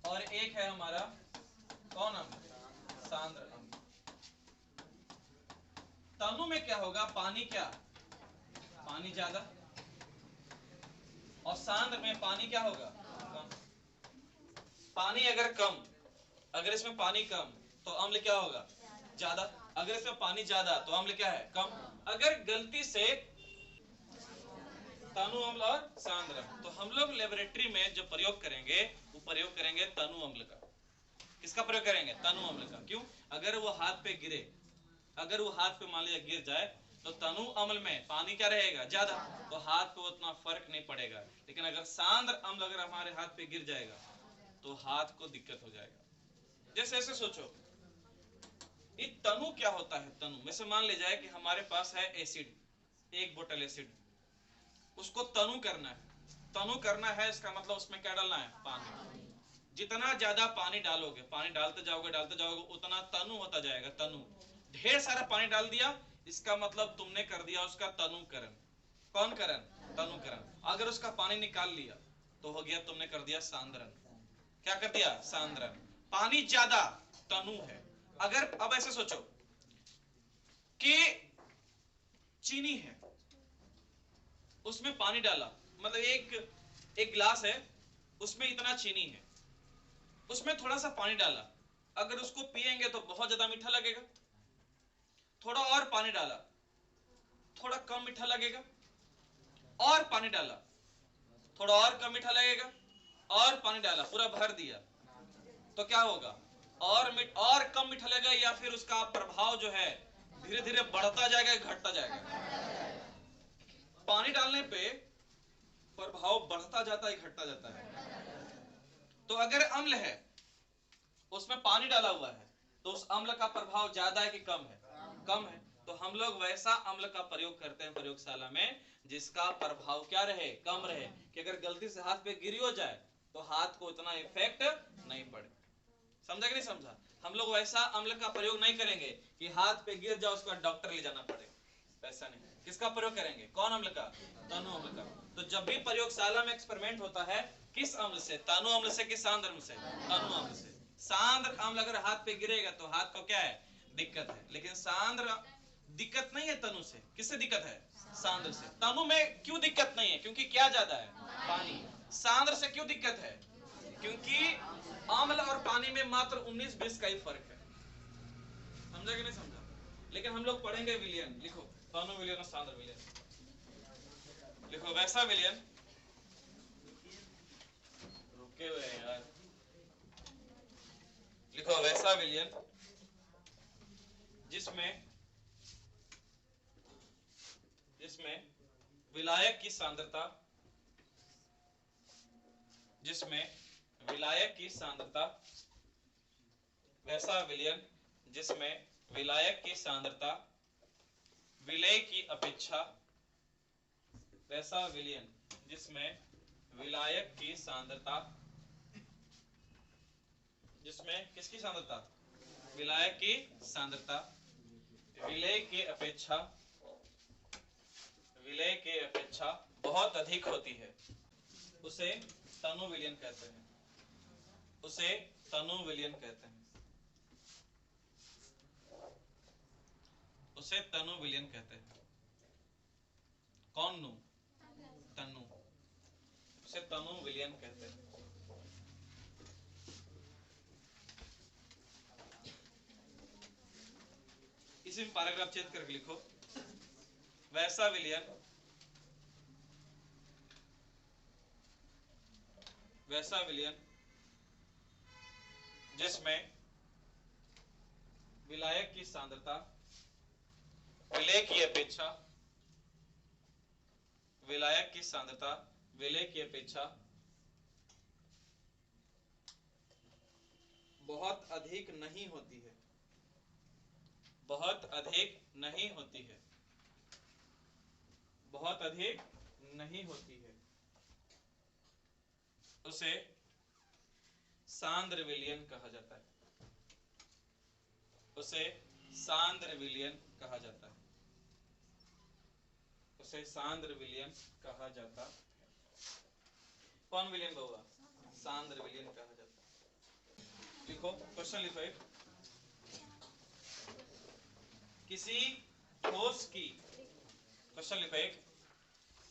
और एक है हमारा कौन अम्ल, सांद्र अम्ल। तनु में क्या होगा, पानी क्या, पानी ज्यादा, और सांद्र में पानी क्या होगा, कम। पानी अगर कम, अगर इसमें पानी कम तो अम्ल क्या होगा, ज्यादा, अगर इसमें पानी ज्यादा तो अम्ल क्या है, कम। अगर गलती से तनु अम्ल और सांद्र, तो हम लोग लेबोरेटरी में जो प्रयोग करेंगे वो प्रयोग करेंगे तनु अम्ल का। किसका प्रयोग करेंगे, तनु अम्ल का। क्यों, अगर वो हाथ पे गिरे, अगर वो हाथ पे मान लिया गिर जाए तो तनु अम्ल में पानी क्या रहेगा, ज्यादा, तो हाथ पे उतना फर्क नहीं पड़ेगा। लेकिन अगर सांद्र अम्ल अगर हमारे हाथ पे गिर जाएगा तो हाथ को दिक्कत हो जाएगा। जैसे ऐसे सोचो, ये तनु क्या होता है, तनु में से मान ले जाए कि हमारे पास है एसिड, एक बोतल एसिड, उसको तनु करना है। तनु करना है इसका मतलब उसमें क्या डालना है, पानी। जितना ज्यादा पानी डालोगे, पानी डालते जाओगे उतना तनु होता जाएगा, तनु। ढेर सारा पानी डाल दिया, इसका मतलब तुमने कर दिया उसका तनुकरण। कौन करण, तनुकरण। अगर उसका पानी निकाल लिया तो हो गया, तुमने कर दिया सांद्रण। क्या कर दिया, सांद्रण। पानी ज्यादा, तनु है। अगर अब ऐसे सोचो कि चीनी है, उसमें पानी डाला, मतलब एक गिलास है, उसमें इतना चीनी है, उसमें थोड़ा सा पानी डाला, अगर उसको पिएंगे तो बहुत ज्यादा मीठा लगेगा। थोड़ा और पानी डाला, थोड़ा कम मीठा लगेगा। और पानी डाला, थोड़ा और कम मीठा लगेगा। और पानी डाला, पूरा भर दिया, तो क्या होगा, और कम मीठा लगेगा, या फिर उसका प्रभाव जो है धीरे धीरे बढ़ता जाएगा, घटता जाएगा? पानी डालने पे प्रभाव बढ़ता जाता है, घटता जाता है? तो अगर अम्ल है, उसमें पानी डाला हुआ है, तो उस अम्ल का प्रभाव ज्यादा है कि कम है? कम है। तो हम लोग वैसा अम्ल का प्रयोग करते हैं प्रयोगशाला में जिसका प्रभाव क्या रहे? कम रहे, कि अगर गलती से हाथ पे गिरी हो जाए तो हाथ को इतना इफेक्ट नहीं पड़े। समझा कि नहीं समझा? हम लोग वैसा अम्ल का प्रयोग नहीं करेंगे कि हाथ पे गिर जाए उसका डॉक्टर ले जाना पड़े, वैसा नहीं। किसका प्रयोग करेंगे? कौन अम्ल का? तनु अम्ल का। तो जब भी प्रयोगशाला में एक्सपेरिमेंट होता है, किस अम्ल से? तनु अम्ल से कि सांद्र अम्ल से? तनु अम्ल से। सांद्र अम्ल अगर हाथ पे गिरेगा तो हाथ को क्या है? दिक्कत है। लेकिन सांद्र दिक्कत नहीं है तनु से। किससे दिक्कत है? सांद्र से। तनु में क्यों दिक्कत नहीं है? क्योंकि क्या ज्यादा है? पानी। सांद्र से क्यों दिक्कत है? क्योंकि अम्ल और पानी में मात्र 19-20 का ही फर्क है। समझा कि नहीं समझा? लेकिन हम लोग पढ़ेंगे विलयन। लिखो, तनु विलयन और सांद्र विलयन। लिखो, वैसा विलयन, रुके हुए हैं यार। लिखो, वैसा विलयन जिसमें विलायक की सांद्रता, वैसा विलयन जिसमें विलायक की सांद्रता विलेय की अपेक्षा, वैसा विलयन जिसमें विलायक की सांद्रता, जिसमें किसकी सांद्रता? विलायक की सांद्रता विलेय की अपेक्षा बहुत अधिक होती है, उसे तनु विलयन कहते हैं। उसे तनु विलयन कहते हैं। उसे तनु विलयन कहते हैं। कौन नु? तनु। उसे तनु विलयन कहते हैं। इसी में पैराग्राफ चेंज करके लिखो, वैसा विलयन जिसमें विलायक की सांद्रता विलेय की अपेक्षा बहुत अधिक नहीं होती है, उसे सांद्र विलयन कहा जाता है। उसे सांद्र विलयन कहा जाता है। कौन विलयन होगा? सांद्र विलयन कहा जाता है। लिखो, क्वेश्चन लिखो एक, किसी ठोस की, क्वेश्चन लिखो एक,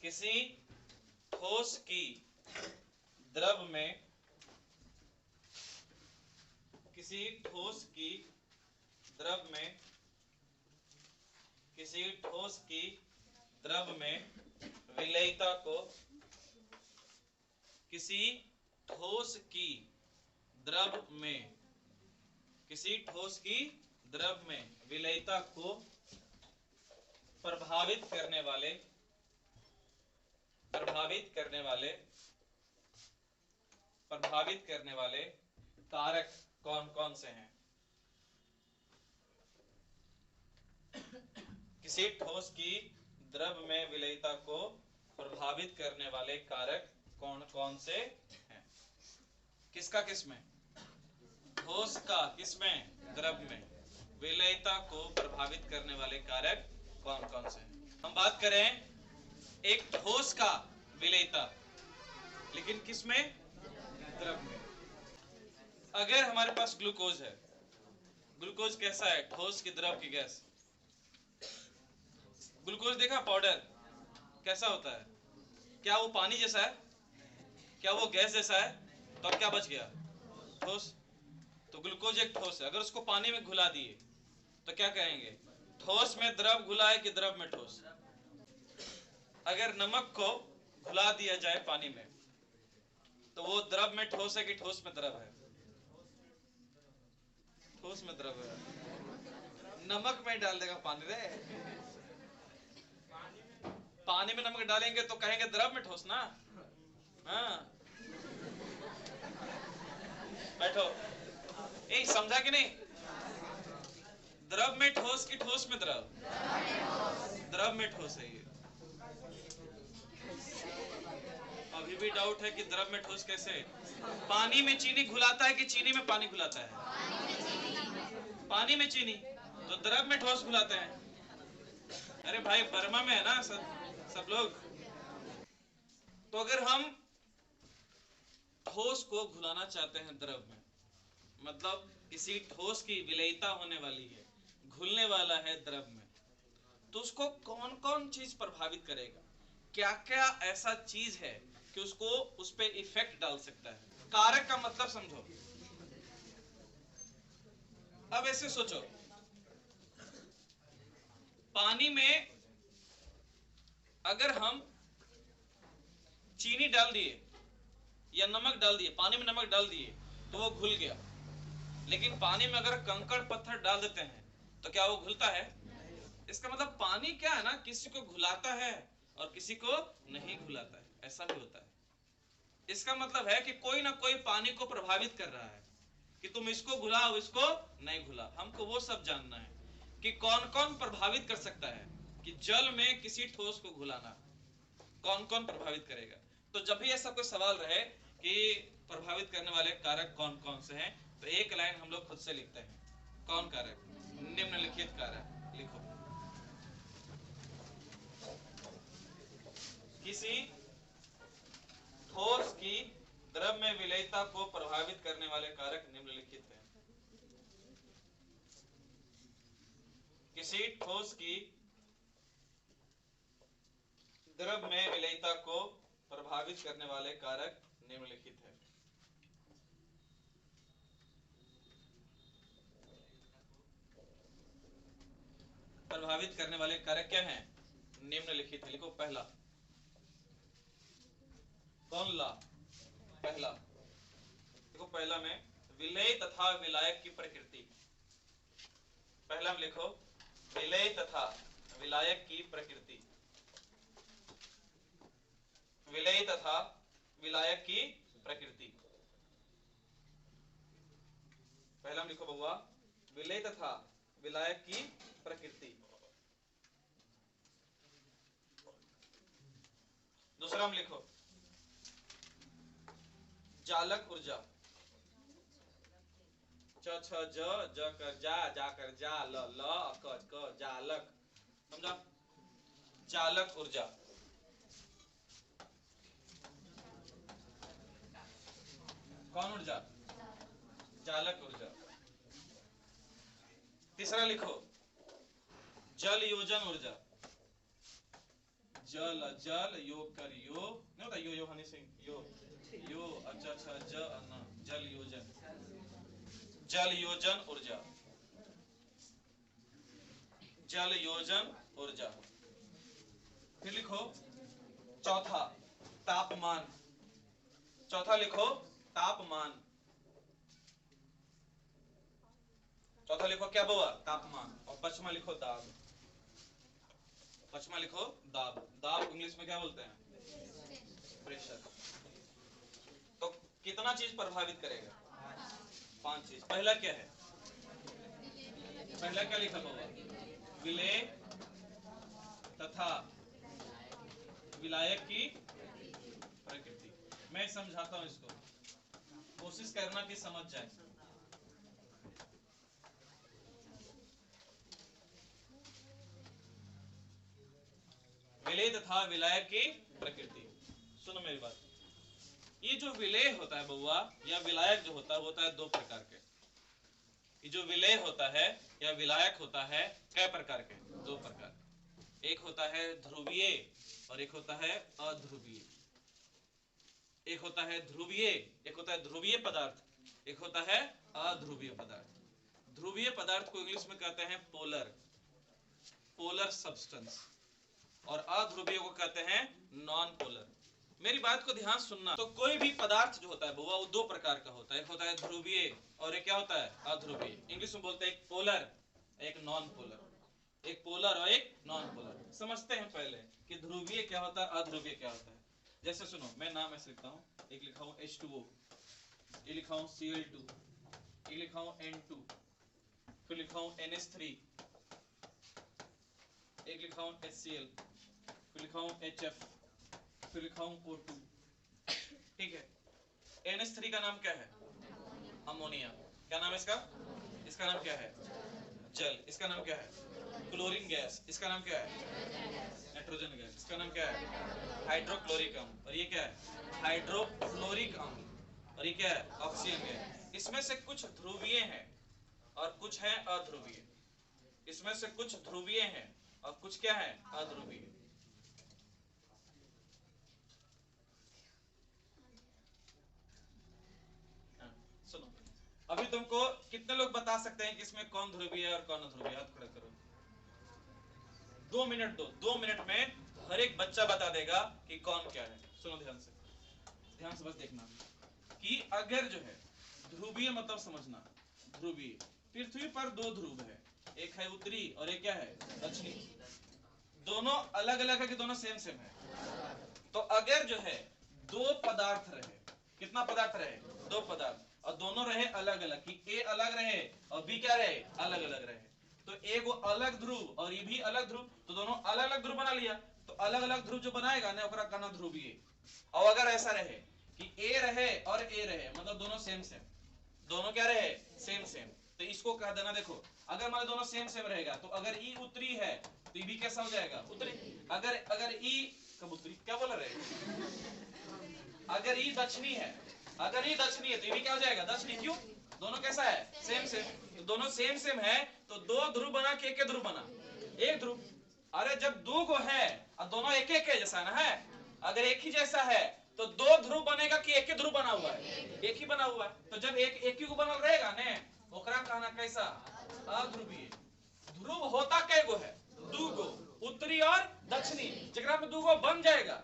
किसी ठोस की द्रव में, किसी ठोस की द्रव में विलेयता को, किसी ठोस की द्रव में विलेयता को प्रभावित करने वाले कारक कौन कौन से हैं? किसी ठोस की द्रव में विलेयता को प्रभावित करने वाले कारक कौन कौन से हैं? किसका किसमें? ठोस का किसमें? द्रव में। विलेयता को प्रभावित करने वाले कारक कौन कौन से हैं? हम बात करें एक ठोस का विलेयता, लेकिन किसमें? द्रव में। अगर हमारे पास ग्लूकोज है, ग्लूकोज कैसा है? ठोस की द्रव की गैस। ग्लूकोज देखा पाउडर कैसा होता है? क्या वो पानी जैसा है? क्या वो गैस जैसा है? तो अब क्या बच गया? ठोस। तो ग्लूकोज एक ठोस है। अगर उसको पानी में घुला दिए तो क्या कहेंगे? ठोस में द्रव घुला है कि द्रव में ठोस? अगर नमक को घुला दिया जाए पानी में तो वो द्रव में ठोस है कि ठोस में द्रव है? ठोस में द्रव है। नमक में डाल देगा पानी रे। पानी में नमक डालेंगे तो कहेंगे द्रव में ठोस ना। हाँ बैठो, ए समझा कि नहीं? द्रव में ठोस की ठोस में द्रव? द्रव में ठोस है ये। अभी भी डाउट है कि द्रव में ठोस कैसे? पानी में चीनी घुलाता है कि चीनी में पानी घुलाता है? पानी में चीनी, तो द्रव में ठोस घुलाते हैं। अरे भाई बर्मा में है ना सब लोग। तो अगर हम ठोस को घुलाना चाहते हैं द्रव में, मतलब किसी ठोस की विलयता होने वाली है, घुलने वाला है द्रव में, तो उसको कौन कौन चीज प्रभावित करेगा? क्या क्या ऐसा चीज है कि उसको उस पे इफेक्ट डाल सकता है? कारक का मतलब समझो। अब ऐसे सोचो, पानी में अगर हम चीनी डाल दिए या नमक डाल दिए, पानी में नमक डाल दिए तो वो घुल गया। लेकिन पानी में अगर कंकड़ पत्थर डाल देते हैं तो क्या वो घुलता है? इसका मतलब पानी क्या है ना, किसी को घुलाता है और किसी को नहीं घुलाता है, ऐसा भी होता है। इसका मतलब है कि कोई ना कोई पानी को प्रभावित कर रहा है कि तुम इसको घुलाओ, इसको नहीं घुला। हमको वो सब जानना है कि कौन कौन प्रभावित कर सकता है, कि जल में किसी ठोस को घुलाना कौन कौन प्रभावित करेगा। तो जब भी ऐसा कोई सवाल रहे कि प्रभावित करने वाले कारक कौन कौन से हैं, तो एक लाइन हम लोग खुद से लिखते हैं, कौन कारक? निम्नलिखित कारक लिखो। किसी ठोस की द्रव में विलयता को प्रभावित करने वाले कारक निम्नलिखित हैं। किसी ठोस की द्रव में विलयता को प्रभावित करने वाले कारक निम्नलिखित हैं। प्रभावित करने वाले कारक क्या हैं? निम्नलिखित है। लिखो पहला। कौन ला? पहला। देखो पहला में विलय तथा विलायक की प्रकृति। पहला में लिखो विलय तथा विलायक की प्रकृति। विलय तथा विलायक की प्रकृति। पहला में लिखो बउआ विलय तथा विलायक की प्रकृति। दूसरा में लिखो जालक ऊर्जा। च छ ज कर जा कर जा ल क जालक। समझा? जालक ऊर्जा। कौन ऊर्जा? जालक ऊर्जा। तीसरा लिखो जल योजन ऊर्जा। जल जल योग कर यो नहीं होता, यो हनी सिंह यो अच्छा अच्छा जल योजन। जल योजन ऊर्जा। जल योजन ऊर्जा। फिर लिखो चौथा तापमान। चौथा लिखो तापमान। चौथा लिखो क्या बुआ? तापमान। और पचमा लिखो दाब। पचमा लिखो दाब। दाब इंग्लिश में क्या बोलते हैं? प्रेशर। तो कितना चीज प्रभावित करेगा? 5 चीज। पहला क्या है? पहला क्या लिखा बुआ? विलय तथा विलायक की प्रकृति। मैं समझाता हूं इसको, कोशिश करना कि समझ जाए। विलय तथा विलायक की प्रकृति। सुनो मेरी बात, ये जो विलय होता है बउआ या विलायक जो होता है 2 प्रकार के। ये जो विलय होता है या विलायक होता है कै प्रकार के? 2 प्रकार। एक होता है ध्रुवीय और एक होता है अध्रुवीय। एक होता है ध्रुवीय, एक होता है ध्रुवीय पदार्थ, एक होता है अध्रुवीय पदार्थ। ध्रुवीय पदार्थ को इंग्लिश में कहते हैं पोलर, पोलर सब्सटेंस। और अध्रुवीय को कहते हैं नॉन पोलर। मेरी बात को ध्यान सुनना। तो कोई भी पदार्थ जो होता है वो 2 प्रकार का होता है। एक होता है ध्रुवीय और एक क्या होता है? अध्रुवीय। इंग्लिश में बोलते हैं एक पोलर एक नॉन पोलर, एक पोलर और एक नॉन पोलर। समझते हैं पहले कि ध्रुवीय क्या होता है, अध्रुवीय क्या होता है। जैसे सुनो, मैं नाम ऐसे लिखता हूँ, एक लिखा हूँ H2O, ये लिखा हूँ Cl2, ये लिखा हूँ N2, फिर लिखा हूँ NH3, एक लिखा हूँ HCl, फिर लिखा हूँ HF, फिर लिखा हूँ O2। ठीक है, NH3 का नाम क्या है? अमोनिया। क्या नाम है इसका? इसका नाम क्या है? जल। इसका नाम क्या है? Chlorine gas. इसका नाम क्या है? Nitrogen gas. इसका नाम क्या है? हाइड्रोक्लोरिक अम्ल। और ये क्या है? हाइड्रोफ्लोरिक अम्ल। और ये क्या है? Oxygen gas. इसमें से कुछ ध्रुवीय हैं और कुछ हैं अध्रुवीय। इसमें से कुछ ध्रुवीय हैं और कुछ क्या है? अध्रुवीय। हाँ, सुनो, अभी तुमको कितने लोग बता सकते हैं कि इसमें कौन ध्रुवीय है और कौन अध्रुवीय? हाथ खड़ा करो। 2 मिनट दो, 2 मिनट में हर एक बच्चा बता देगा कि कौन क्या है। सुनो ध्यान से, ध्यान से बस देखना कि अगर जो है ध्रुवीय मतलब समझना, ध्रुवीय पृथ्वी पर 2 ध्रुव है, एक है उत्तरी और एक क्या है? दक्षिणी। दोनों अलग अलग है कि दोनों सेम सेम है? तो अगर जो है 2 पदार्थ रहे, कितना पदार्थ रहे? 2 पदार्थ, और दोनों रहे अलग अलग, कि ए अलग रहे और बी क्या रहे? अलग अलग रहे, तो ए को अलग ध्रुव और ये भी अलग ध्रुव, तो दोनों अलग अलग ध्रुव बना लिया। तो अलग अलग ध्रुव जो बनाएगा ना, ओकरा कहना ध्रुवीय। और अगर ऐसा रहे कि ए रहे और ए रहे, मतलब दोनों सेम सेम, दोनों क्या रहे? सेम सेम, तो इसको कह देना, देखो अगर मान दोनों सेम सेम रहेगा, तो अगर ई उत्तरी है तो ई भी कैसा हो जाएगा? उत्तरी। अगर अगर ई कब उत्तरी, क्या बोला रहे? अगर ई दक्षिणी है, अगर ई दक्षिणी है तो ये भी क्या हो जाएगा? दक्षिणी। क्यों? दोनों कैसा है? Same same. तो दोनों सेम सेम है, तो 2 ध्रुव बना कि एक ध्रुव बना? एक ध्रुव। अरे जब 2 को है और दोनों एक एक जैसा ना है, अगर एक ही जैसा है तो 2 ध्रुव बनेगा कि एक ही ध्रुव बना हुआ है? एक ही बना हुआ है। तो जब एक ही को बनल रहेगा ने, ओकरा कहना कैसा? अध्रुवीय। ध्रुव होता कै गो है? 2 गो, उत्तरी और दक्षिणी। जेकरा में 2 गो बन जाएगा,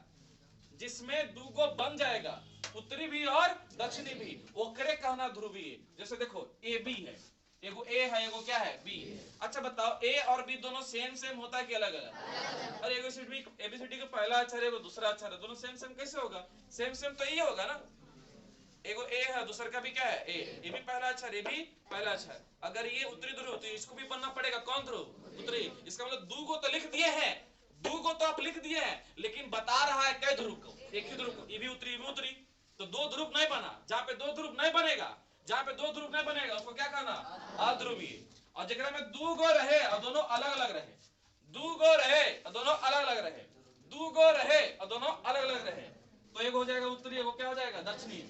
जिसमें 2 गो बन जाएगा, उत्तरी भी और दक्षिणी भी, ओकरे कहना ध्रुवीय। जैसे देखो ए बी है, एगो ए है एगो क्या है? बी। अच्छा बताओ, ए और बी दोनों सेम सेम होता है कि अलग अलग? अरे एबीसीडी का पहला अक्षर एगो दूसरा अक्षर है, दोनों सेम सेम कैसे होगा? सेम सेम तो ये होगा ना, एगो ए है दूसर का भी क्या है? ए। ये भी पहला अक्षर, ये भी पहला अक्षर। अगर ये उत्तरी ध्रुव तो इसको भी बनना पड़ेगा कौन ध्रुव? उत्तरी। इसका मतलब 2 को तो लिख दिए हैं, 2 को तो आप लिख दिए हैं, लेकिन बता रहा है कै ध्रुव को? एक ही ध्रुव को। ये भी उत्तरी, ये भी उत्तरी, तो 2 ध्रुव नहीं बना। जहां पे 2 ध्रुव नहीं बनेगा, जहां पे 2 ध्रुव नहीं बनेगा, उसको क्या कहना? अध्रुवीय। और जेकरा में 2 गो रहे और दोनों अलग अलग रहे, 2 गो रहे और दोनों अलग अलग रहे, 2 गो रहे और दोनों अलग अलग रहे, तो एक हो जाएगा उत्तरी, एगो क्या हो जाएगा? दक्षिणी।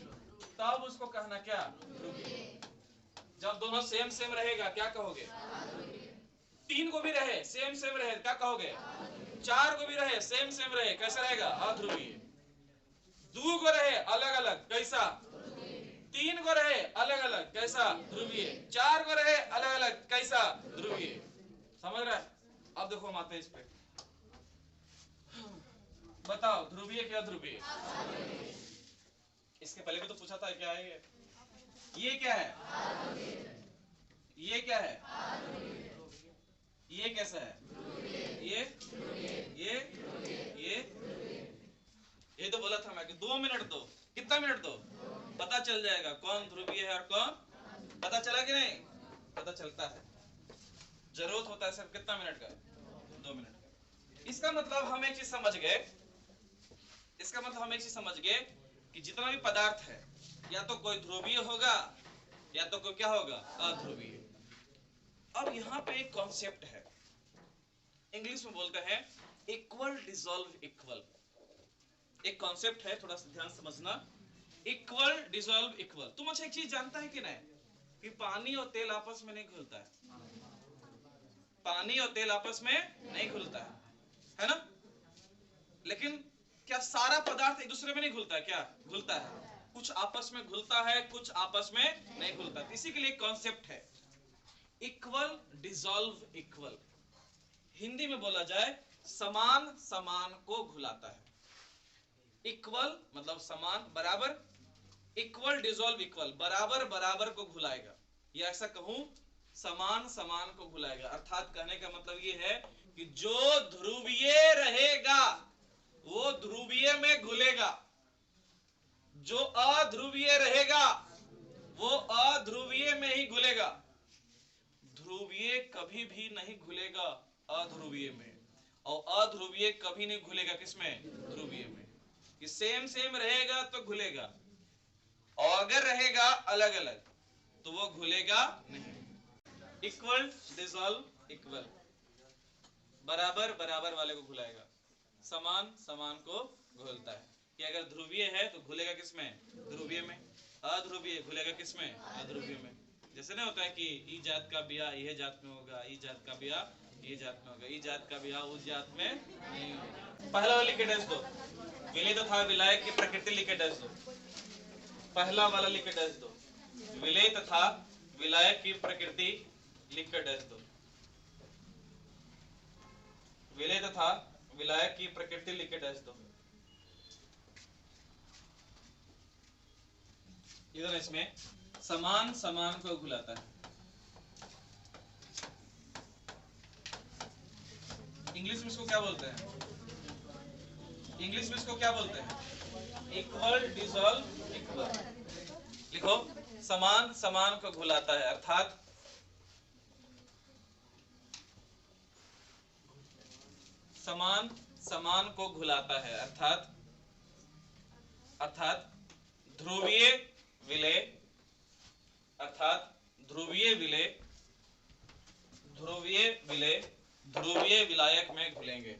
तब उसको कहना क्या? ध्रुवीय। जब दोनों सेम सेम रहेगा क्या कहोगे? 3 को भी रहे सेम सेम रहे क्या कहोगे? 4 को भी रहे सेम सेम रहे, कैसा रहेगा? अध्रुवीय। 2 को रहे अलग अलग, कैसा? 3 को रहे अलग अलग, कैसा? ध्रुवीय। 4 को रहे अलग अलग, कैसा? ध्रुवीय। समझ रहा है? अब देखो हम आते हैं इस पे, बताओ ध्रुवीय क्या ध्रुवीय? इसके पहले भी तो पूछा था, क्या है ये क्या है? ये क्या है? ये कैसा है? ये ये तो बोला था मैं कि 2 मिनट दो। कितना मिनट दो? पता चल जाएगा कौन ध्रुवीय है और कौन। पता चला कि नहीं? पता चलता है, जरूरत होता है सिर्फ कितना मिनट का? 2 मिनट का। इसका मतलब हम एक चीज समझ गए, इसका मतलब हम एक चीज समझ गए कि जितना भी पदार्थ है, या तो कोई ध्रुवीय होगा या तो कोई क्या होगा? अध्रुवीय। अब यहाँ पे एक कॉन्सेप्ट है, इंग्लिश में बोलते हैं इक्वल डिसॉल्व इक्वल। एक कॉन्सेप्ट है, थोड़ा सा ध्यान समझना। Equal dissolve equal. तुम अच्छा एक चीज जानता है कि नहीं, कि पानी और तेल आपस में नहीं घुलता है? पानी और तेल आपस में नहीं घुलता है ना? लेकिन क्या सारा पदार्थ एक दूसरे में नहीं घुलता है? क्या घुलता है? कुछ आपस में घुलता है, कुछ आपस में नहीं घुलता। इसी के लिए कॉन्सेप्ट है इक्वल डिसॉल्व इक्वल। हिंदी में बोला जाए समान समान को घुलाता है। इक्वल मतलब समान, बराबर, इक्वल डिसॉल्व इक्वल, बराबर बराबर को घुलाएगा। या ऐसा कहूं समान समान को घुलाएगा। अर्थात कहने का मतलब ये है कि जो ध्रुवीय रहेगा वो ध्रुवीय में घुलेगा, जो अध्रुवीय रहेगा वो अध्रुवीय में ही घुलेगा। ध्रुवीय कभी भी नहीं घुलेगा अध्रुवीय में, और अध्रुवीय कभी नहीं घुलेगा किसमें? ध्रुवीय में। कि सेम सेम रहेगा तो घुलेगा, और अगर रहेगा अलग अलग तो वो घुलेगा नहीं। इक्वल डिसॉल्व इक्वल, बराबर बराबर वाले को घुलाएगा, समान समान को घुलता है। कि अगर ध्रुवीय है तो घुलेगा किसमें? ध्रुवीय में। अध्रुवीय घुलेगा किसमें? अध्रुवीय में। जैसे ना होता है कि ई जात का ब्याह यह जात में होगा, ई जात का ब्याह ये जात में होगा, ई जात का ब्याह उस जात में नहीं होगा। पहला वाला लिख के डैश दो, विलय तथा विलायक की प्रकृति लिख के डैश दो। पहला वाला लिख के डैश दो, विलय तथा विलायक की प्रकृति लिख कर डैश दो। विलय तथा विलायक की प्रकृति लिख के डैश दो। इधर इसमें समान समान को घुलाता है। इंग्लिश में इसको क्या बोलते हैं? इंग्लिश में इसको क्या बोलते हैं? Equal dissolve equal. लिखो, समान समान को घुलाता है, अर्थात समान समान को घुलाता है, अर्थात ध्रुवीय विलय, अर्थात ध्रुवीय विलय ध्रुवीय विलायक में घुलेंगे,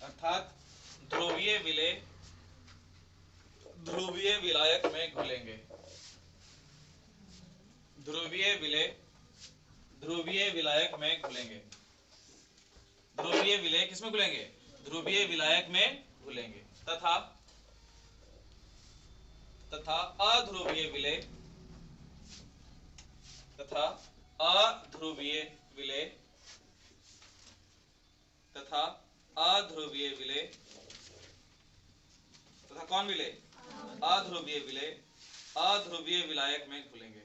अर्थात ध्रुवीय विलय ध्रुवीय विलायक में घुलेंगे। ध्रुवीय विलय ध्रुवीय विलायक में घुलेंगे। ध्रुवीय विलय किसमें घुलेंगे? ध्रुवीय विलायक में घुलेंगे। तथा अध्रुवीय विलय तथा अध्रुवीय विलय तथा अध्रुवीय विलय तथा कौन विलय? अध्रुवीय विलय अध्रुवीय विलायक में घुलेंगे।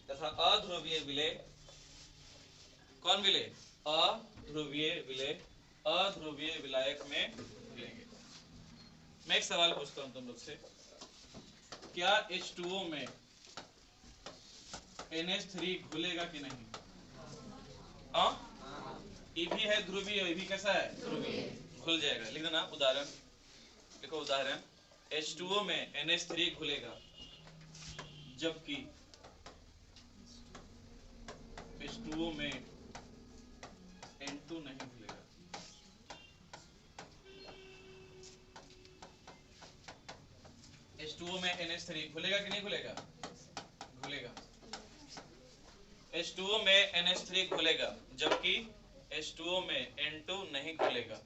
तथा अध्रुवीय विलय कौन विलय? अध्रुवीय विलय अध्रुवीय विलायक में घुलेंगे। मैं एक सवाल पूछता हूं तुम लोग से, क्या H2O में NH3 घुलेगा कि नहीं? ये भी है ध्रुवीय, ये भी कैसा है? ध्रुवीय। घुल जाएगा। लिख देना उदाहरण, देखो उदाहरण, H2O में NH3 घुलेगा, जबकि H2O में N2 नहीं घुलेगा। H2O में NH3 घुलेगा कि नहीं घुलेगा? घुलेगा। H2O में NH3 घुलेगा, जबकि H2O में N2 नहीं घुलेगा।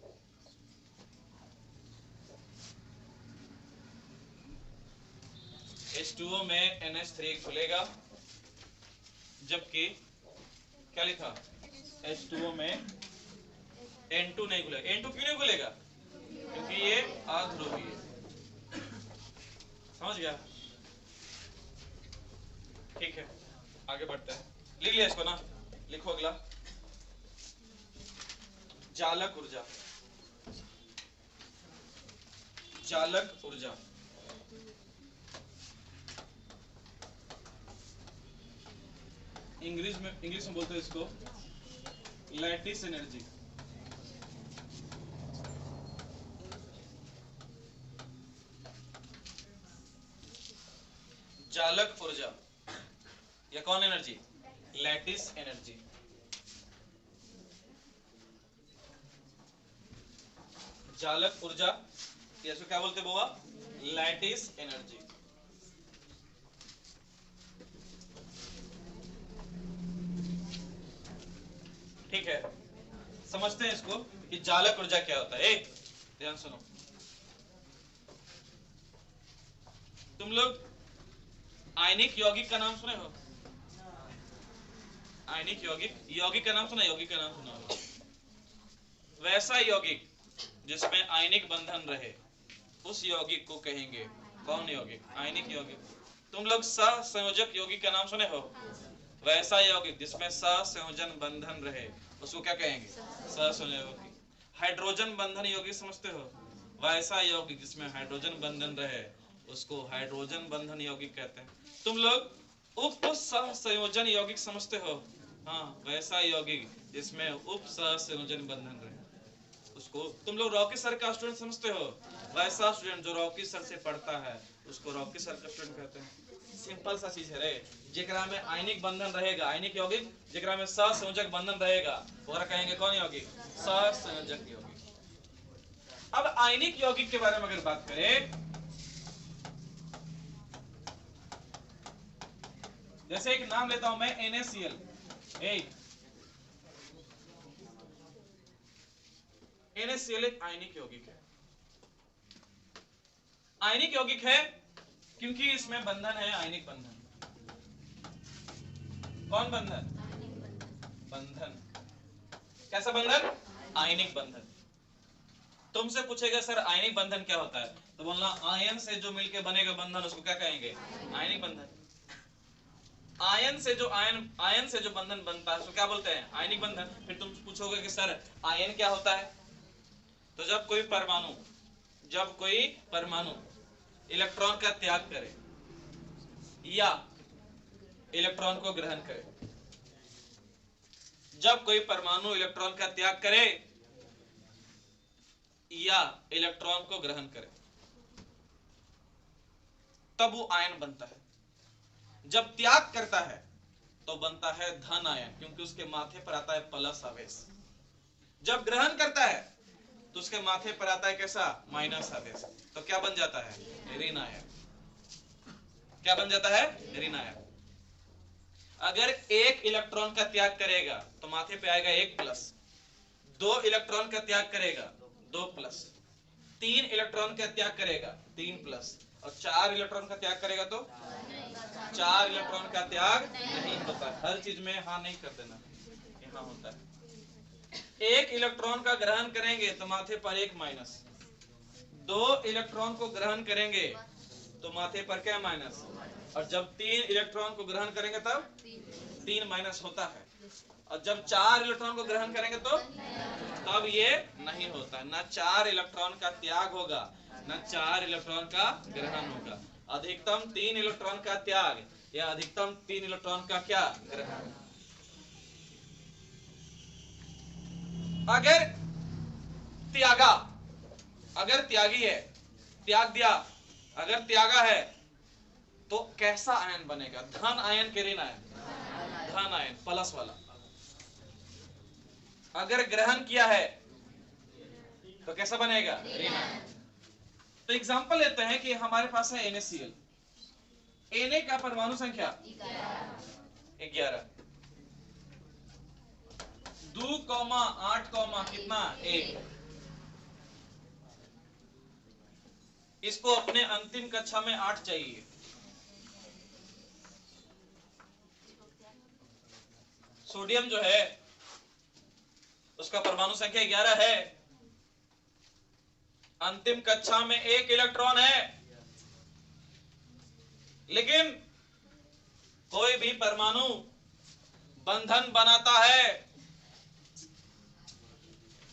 H2O में NH3 घुलेगा, जबकि क्या लिखा? H2O में N2 नहीं घुलेगा। N2 क्यों नहीं घुलेगा? क्योंकि ये अध्रुवीय है। समझ गया? ठीक है, आगे बढ़ते हैं। लिख लिया इसको ना? लिखो अगला, चालक ऊर्जा। चालक ऊर्जा इंग्लिश में बोलते हैं इसको लैटिस एनर्जी। चालक ऊर्जा या कौन एनर्जी? Lattice energy. चालक ऊर्जा या इसको क्या बोलते बुआ? Lattice energy. ठीक है, समझते हैं इसको कि चालक ऊर्जा क्या होता है। ध्यान सुनो, तुम लोग आयनिक यौगिक का नाम सुने हो? आयनिक यौगिक, यौगिक का नाम सुना? यौगिक का नाम सुना हो? वैसा यौगिक जिसमें आयनिक बंधन रहे उस यौगिक को कहेंगे। कौन यौगिक? आयनिक यौगिक। तुम लोग सहसंयोजक यौगिक का नाम सुने हो? वैसा यौगिक जिसमें सहसंयोजन बंधन रहे उसको क्या कहेंगे? सहसंयोजक यौगिक। हाइड्रोजन बंधन यौगिक समझते हो? वैसा यौगिक जिसमें हाइड्रोजन बंधन रहे उसको हाइड्रोजन बंधन यौगिक कहते हैं। तुम लोग उप सहसंयोजन यौगिक समझते हो? हाँ, वैसा यौगिक जिसमें उप सहसंयोजन बंधन रहे उसको तुम लोग रॉकी सर का स्टूडेंट समझते हो? वैसा स्टूडेंट जो रॉकी सर से पढ़ता है उसको रॉकी सर का स्टूडेंट कहते हैं। सिंपल सा चीज है रे। जेकरा में आयनिक बंधन रहेगा, आयनिक यौगिक, जेकरा में सहसंयोजक बंधन रहेगा ओकरा कहेंगे कौन यौगिक? सहसंयोजक यौगिक। अब आयनिक यौगिक के बारे में अगर बात करें, जैसे एक नाम लेता हूं मैं NaCl। NaCl एक आयनिक यौगिक है। आयनिक यौगिक है क्योंकि इसमें बंधन है आयनिक बंधन। कौन बंधन? बंधन। कैसा बंधन? आयनिक बंधन। तुमसे पूछेगा सर आयनिक बंधन क्या होता है, तो बोलना आयन से जो मिलके बनेगा बंधन उसको क्या कहेंगे? आयनिक बंधन। आयन से जो बंधन बनता है उसको क्या बोलते हैं? आयनिक बंधन। फिर तुम पूछोगे कि सर आयन क्या होता है, तो जब कोई परमाणु इलेक्ट्रॉन का त्याग करे या इलेक्ट्रॉन को ग्रहण करे, जब कोई परमाणु इलेक्ट्रॉन का त्याग करे या इलेक्ट्रॉन को ग्रहण करे तब वो आयन बनता है। जब त्याग करता है तो बनता है धन आयन, क्योंकि उसके माथे पर आता है प्लस आवेश। जब ग्रहण करता है तो उसके माथे पर आता है कैसा? माइनस आवेश। तो क्या बन जाता है? ऋण आयन। क्या बन जाता है? ऋण आयन। अगर एक इलेक्ट्रॉन का त्याग करेगा तो माथे पे आएगा 1 प्लस, 2 इलेक्ट्रॉन का त्याग करेगा 2 प्लस, 3 इलेक्ट्रॉन का त्याग करेगा 3 प्लस, और 4 इलेक्ट्रॉन का त्याग करेगा तो 4 इलेक्ट्रॉन का त्याग नहीं होता। हर चीज में हाँ नहीं कर देना, यहाँ होता है। एक इलेक्ट्रॉन का ग्रहण करेंगे तो माथे पर 1 माइनस, 2 इलेक्ट्रॉन को ग्रहण करेंगे तो माथे पर क्या? माइनस, और जब 3 इलेक्ट्रॉन को ग्रहण करेंगे तब 3 माइनस होता है, और जब 4 इलेक्ट्रॉन को ग्रहण करेंगे तो तब ये नहीं होता। ना 4 इलेक्ट्रॉन का त्याग होगा ना 4 इलेक्ट्रॉन का ग्रहण होगा। अधिकतम 3 इलेक्ट्रॉन का त्याग या अधिकतम 3 इलेक्ट्रॉन का क्या? ग्रहण। अगर त्यागी है, त्याग दिया, अगर त्यागा है तो कैसा आयन बनेगा? धन आयन के ऋण आयन? धन आयन, प्लस वाला। अगर ग्रहण किया है तो कैसा बनेगा? ऋण आयन। तो एग्जांपल लेते हैं कि हमारे पास है NaCl। Na का परमाणु संख्या 11, 2, 8, कितना? 1। इसको अपने अंतिम कक्षा में 8 चाहिए। सोडियम जो है उसका परमाणु संख्या 11 है, अंतिम कक्षा में 1 इलेक्ट्रॉन है। लेकिन कोई भी परमाणु बंधन बनाता है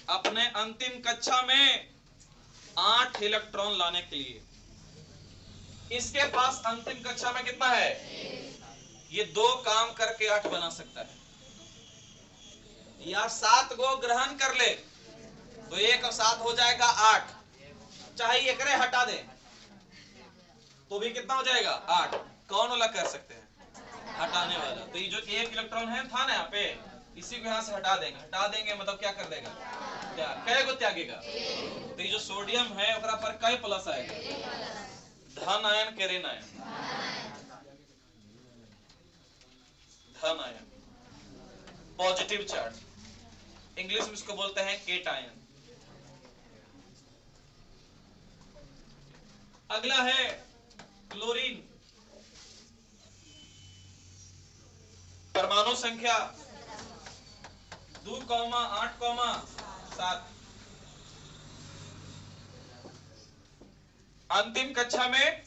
अपने अंतिम कक्षा में 8 इलेक्ट्रॉन लाने के लिए। इसके पास अंतिम कक्षा में कितना है? ये 2 काम करके 8 बना सकता है, या 7 को ग्रहण कर ले तो 1 और 7 हो जाएगा 8, चाहे ये करे हटा दे तो भी कितना हो जाएगा? 8। कौन वाला कर सकते हैं? हटाने वाला। तो ये जो 1 इलेक्ट्रॉन है था ना यहाँ पे, इसी को यहाँ से हटा देंगे मतलब क्या कर देगा? त्याग। कै को त्यागेगा? तो ये जो सोडियम है ओकरा पर कै प्लस आएगा? धन आयन के ऋण आयन? धन आयन, पॉजिटिव चार्ज। इंग्लिश में इसको बोलते हैं केटायन। अगला है क्लोरीन। परमाणु संख्या 2, 8, 7। अंतिम कक्षा में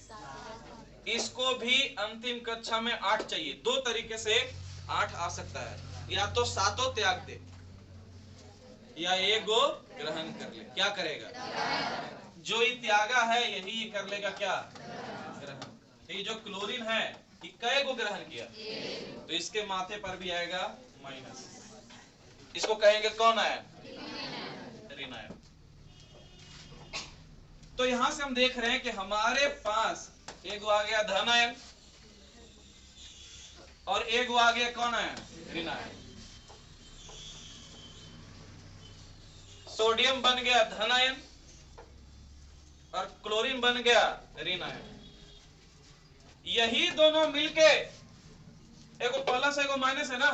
इसको भी अंतिम कक्षा में 8 चाहिए। दो तरीके से 8 आ सकता है, या तो सातों त्याग दे या एगो ग्रहण कर ले। क्या करेगा? जो ये त्यागा है यही कर लेगा क्या? ग्रहण। ये जो क्लोरीन है ये कई को ग्रहण किया, तो इसके माथे पर भी आएगा माइनस। इसको कहेंगे कौन आयन? ऋण आयन। तो यहां से हम देख रहे हैं कि हमारे पास एगो आ गया धन आयन और एगो आ गया कौन आयन? ऋण आयन। सोडियम बन गया धन आयन और क्लोरीन बन गया ऋण आयन। यही दोनों मिलके, एगो प्लस एगो माइनस है ना।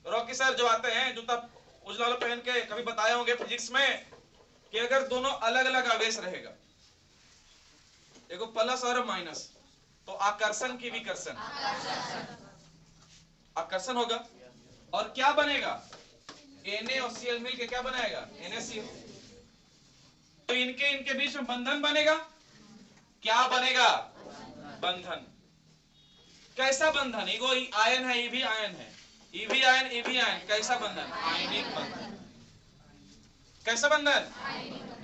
रॉकी सर जो आते हैं जूता उजला वाला पहन के, कभी बताए होंगे फिजिक्स में कि अगर दोनों अलग अलग आवेश रहेगा, एगो प्लस और माइनस, तो आकर्षण की विकर्षण, आकर्षण होगा। और क्या बनेगा? Na और Cl मिलके क्या बनाएगा? NaCl। तो इनके बीच में बंधन बनेगा। क्या बनेगा? बंधन। कैसा बंधन? एगो आयन है, ये भी आयन है, ये भी आयन, ये भी आयन। कैसा बंधन? आयनिक बंधन। कैसा बंधन?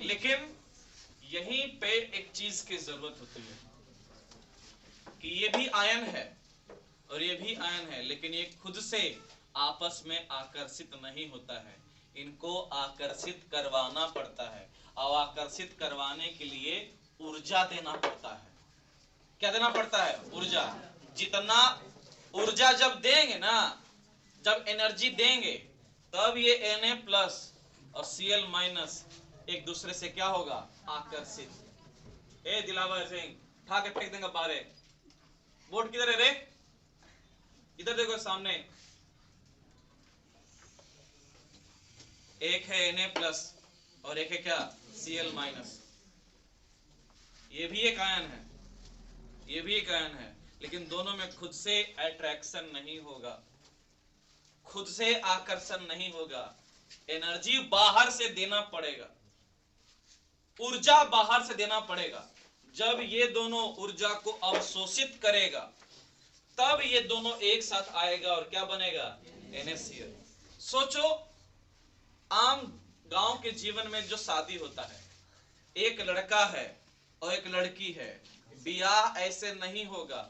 लेकिन यहीं पे एक चीज की जरूरत होती है कि ये भी आयन है और ये भी आयन है, लेकिन ये खुद से आपस में आकर्षित नहीं होता है। इनको आकर्षित करवाना पड़ता है, और आकर्षित करवाने के लिए ऊर्जा देना पड़ता है। क्या देना पड़ता है? ऊर्जा। जितना ऊर्जा जब देंगे ना, जब एनर्जी देंगे, तब ये Na प्लस और Cl माइनस एक दूसरे से क्या होगा? आकर्षित। ए दिलावर सिंह, उठा के फेंक देंगे बाहर। बोर्ड किधर है रे? इधर देखो सामने। एक है Na प्लस और एक है क्या? Cl minus. ये भी एक आयन है, ये भी एक आयन है, लेकिन दोनों में खुद से अट्रैक्शन नहीं होगा, खुद से आकर्षण नहीं होगा। एनर्जी बाहर से देना पड़ेगा, ऊर्जा बाहर से देना पड़ेगा। जब ये दोनों ऊर्जा को अवशोषित करेगा, तब ये दोनों एक साथ आएगा और क्या बनेगा? NaCl। सोचो, आम गांव के जीवन में जो शादी होता है, एक लड़का है और एक लड़की है, ब्याह ऐसे नहीं होगा,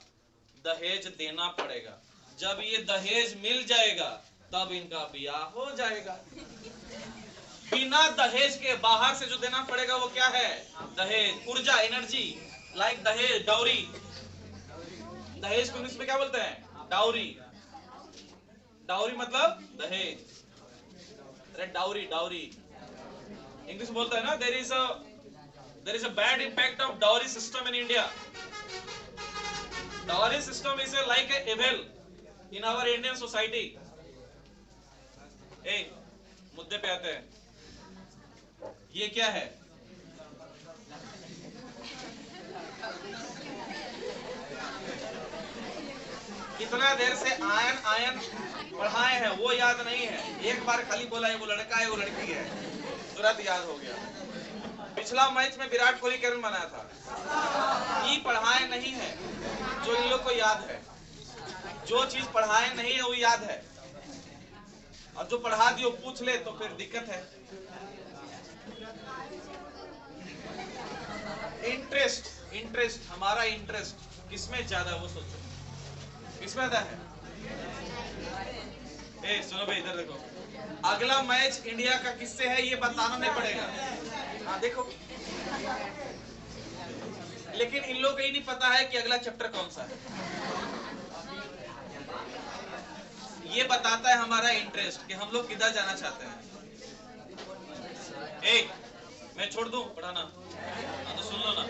दहेज देना पड़ेगा। जब ये दहेज मिल जाएगा तब इनका ब्याह हो जाएगा। बिना दहेज के बाहर से जो देना पड़ेगा वो क्या है? दहेज, ऊर्जा, एनर्जी। लाइक दहेज, डाउरी। दहेज को इंग्लिश में क्या बोलते हैं? डाउरी। डाउरी मतलब दहेज। अरे डाउरी, डाउरी इंग्लिश बोलता है ना। there is a bad impact of dowry system in India. Dowry system is like a evil in our Indian society. मुद्दे पे आते हैं। ये क्या है? कितना देर से आयन आयन पढ़ाए हैं वो याद नहीं है। एक बार खाली बोला है वो लड़का है वो लड़की है, तुरंत याद हो गया। पिछला मैच में विराट कोहली कैरन बनाया था। ये पढ़ाए नहीं है जो इन लोग को याद है। जो चीज पढ़ाए नहीं है वो याद है, और जो पढ़ा दियो पूछ ले तो फिर दिक्कत है। इंटरेस्ट, हमारा इंटरेस्ट किसमें ज्यादा वो सोचो, किसमें ज्यादा है? सुनो भाई, इधर देखो। अगला मैच इंडिया का किससे है ये बताना नहीं पड़ेगा। हाँ देखो, लेकिन इन लोगों को ये नहीं पता है कि अगला चैप्टर कौन सा है। ये बताता है हमारा इंटरेस्ट कि हम लोग किधर जाना चाहते हैं। मैं छोड़ दूं पढ़ाना? हाँ तो सुन लो ना।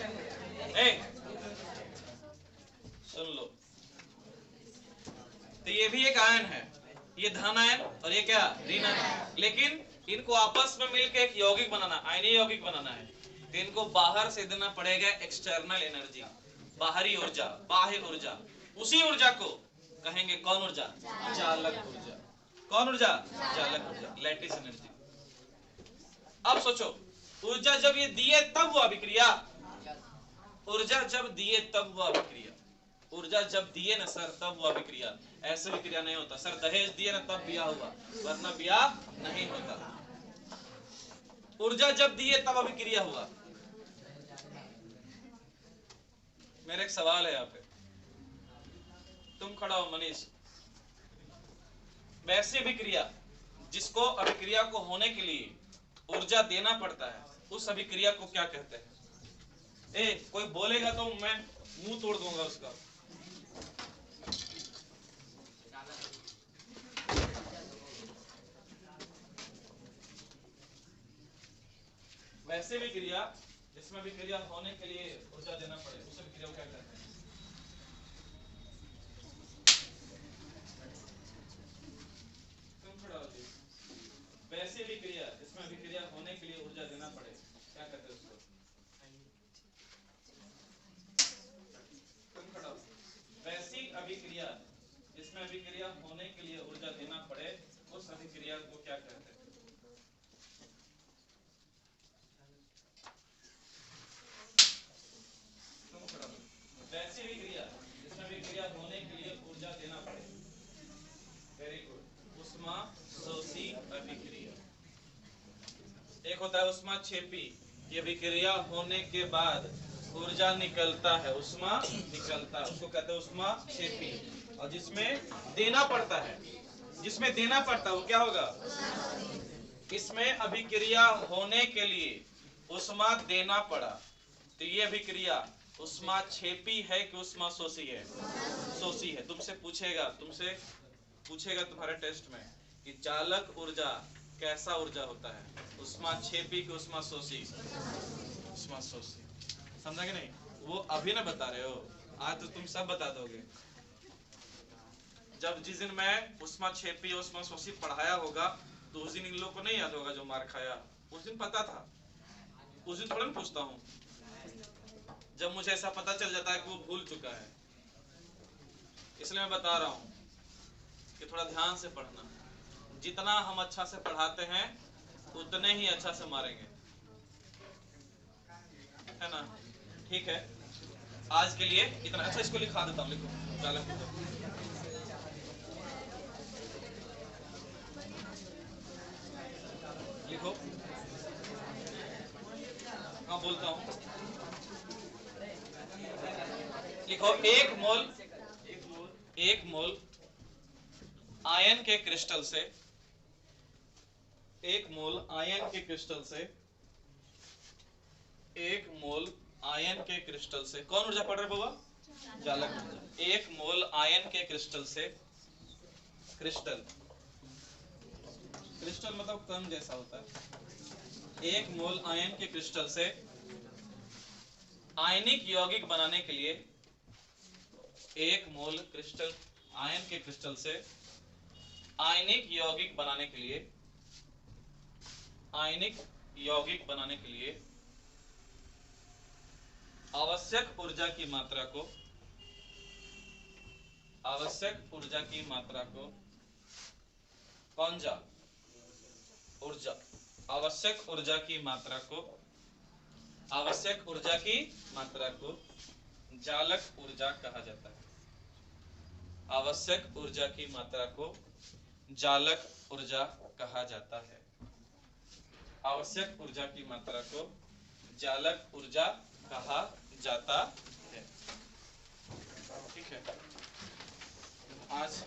सुन लो, तो ये भी एक आयन है, ये धन आयन और ये क्या? ऋण आयन। लेकिन इनको आपस में मिलकर एक यौगिक बनाना, आयनीय यौगिक बनाना है, तो इनको बाहर से देना पड़ेगा एक्सटर्नल एनर्जी, बाहरी ऊर्जा, बाह्य ऊर्जा। उसी ऊर्जा को कहेंगे कौन ऊर्जा? चालक ऊर्जा। कौन ऊर्जा? चालक ऊर्जा, लैटिस एनर्जी। अब सोचो, ऊर्जा जब ये दिए तब हुआ अभिक्रिया, ऊर्जा जब दिए तब हुआ अभिक्रिया। ऊर्जा जब दिए ना सर तब हुआ अभिक्रिया, ऐसे विक्रिया नहीं होता। सर दहेज दिए ना तब ब्याह हुआ, वरना ब्याह नहीं होता। ऊर्जा जब दिए तब अभिक्रिया हुआ। मेरा एक सवाल है यहाँ पे, तुम खड़ा हो मनीष, वैसी अभिक्रिया जिसको अभिक्रिया को होने के लिए ऊर्जा देना पड़ता है, उस अभिक्रिया को क्या कहते हैं? कोई बोलेगा तो मैं मुंह तोड़ दूंगा उसका। वैसे विक्रिया जिसमें विक्रिया होने के लिए ऊर्जा देना पड़े, उस विक्रिया को क्या कहते हैं? तुम खड़ा हो जी। वैसे विक्रिया जिसमें विक्रिया होने के लिए ऊर्जा देना पड़े, क्या कहते हैं उसको? तुम खड़ा हो। वैसी अभिक्रिया जिसमें अभिक्रिया होने के लिए ऊर्जा देना पड़े, उस अभिक्रिया को क्या कहते हैं? वैसी विक्रिया जिसमें विक्रिया होने के लिए ऊर्जा देना पड़े, वेरी गुड, ऊष्माशोषी अभिक्रिया। एक होता है ऊष्माक्षेपी, ये विक्रिया होने के बाद ऊर्जा निकलता है, ऊष्मा निकलता है, उसको कहते हैं ऊष्माक्षेपी। और जिसमें देना पड़ता है, जिसमें देना पड़ता है वो क्या होगा? इसमें अभिक्रिया होने के लिए ऊष्मा देना पड़ा, तो ये अभिक्रिया ऊष्माक्षेपी है कि ऊष्माशोषी है? शोषी है। तुमसे पूछेगा तुम्हारे टेस्ट में कि चालक ऊर्जा कैसा ऊर्जा होता है, ऊष्माक्षेपी कि ऊष्माशोषी? ऊष्माशोषी। समझा कि नहीं? वो अभी ना बता रहे हो, आज तो तुम सब बता दोगे। जब जिस दिन मैं ऊष्माक्षेपी ऊष्माशोषी पढ़ाया होगा तो उस दिन इन लोग को नहीं याद होगा जो मार खाया, उस दिन पता था। उस दिन थोड़ा ना पूछता हूँ, जब मुझे ऐसा पता चल जाता है कि वो भूल चुका है। इसलिए मैं बता रहा हूँ कि थोड़ा ध्यान से पढ़ना। जितना हम अच्छा से पढ़ाते हैं उतने ही अच्छा से मारेंगे, है ना? ठीक है, आज के लिए इतना। अच्छा, इसको लिखा देता हूँ, लिखो चालक लिखो। हाँ बोलता हूँ, लिखो। एक मोल आयन के क्रिस्टल से, एक मोल आयन के क्रिस्टल से, एक मोल आयन के क्रिस्टल से, कौन ऊर्जा पढ़ रहे बाबा? चालक ऊर्जा। एक मोल आयन के क्रिस्टल से, क्रिस्टल मतलब कण जैसा होता है। एक मोल आयन के क्रिस्टल से आयनिक यौगिक बनाने के लिए, एक मोल क्रिस्टल आयन के क्रिस्टल से आयनिक यौगिक बनाने के लिए, आयनिक यौगिक बनाने के लिए आवश्यक ऊर्जा की मात्रा को, आवश्यक ऊर्जा की मात्रा को, कौन जा? ऊर्जा। आवश्यक ऊर्जा की मात्रा को, आवश्यक ऊर्जा की मात्रा को जालक ऊर्जा कहा जाता है। आवश्यक ऊर्जा की मात्रा को जालक ऊर्जा कहा जाता है। आवश्यक ऊर्जा की मात्रा को जालक ऊर्जा कहा जाता है। ठीक है, आज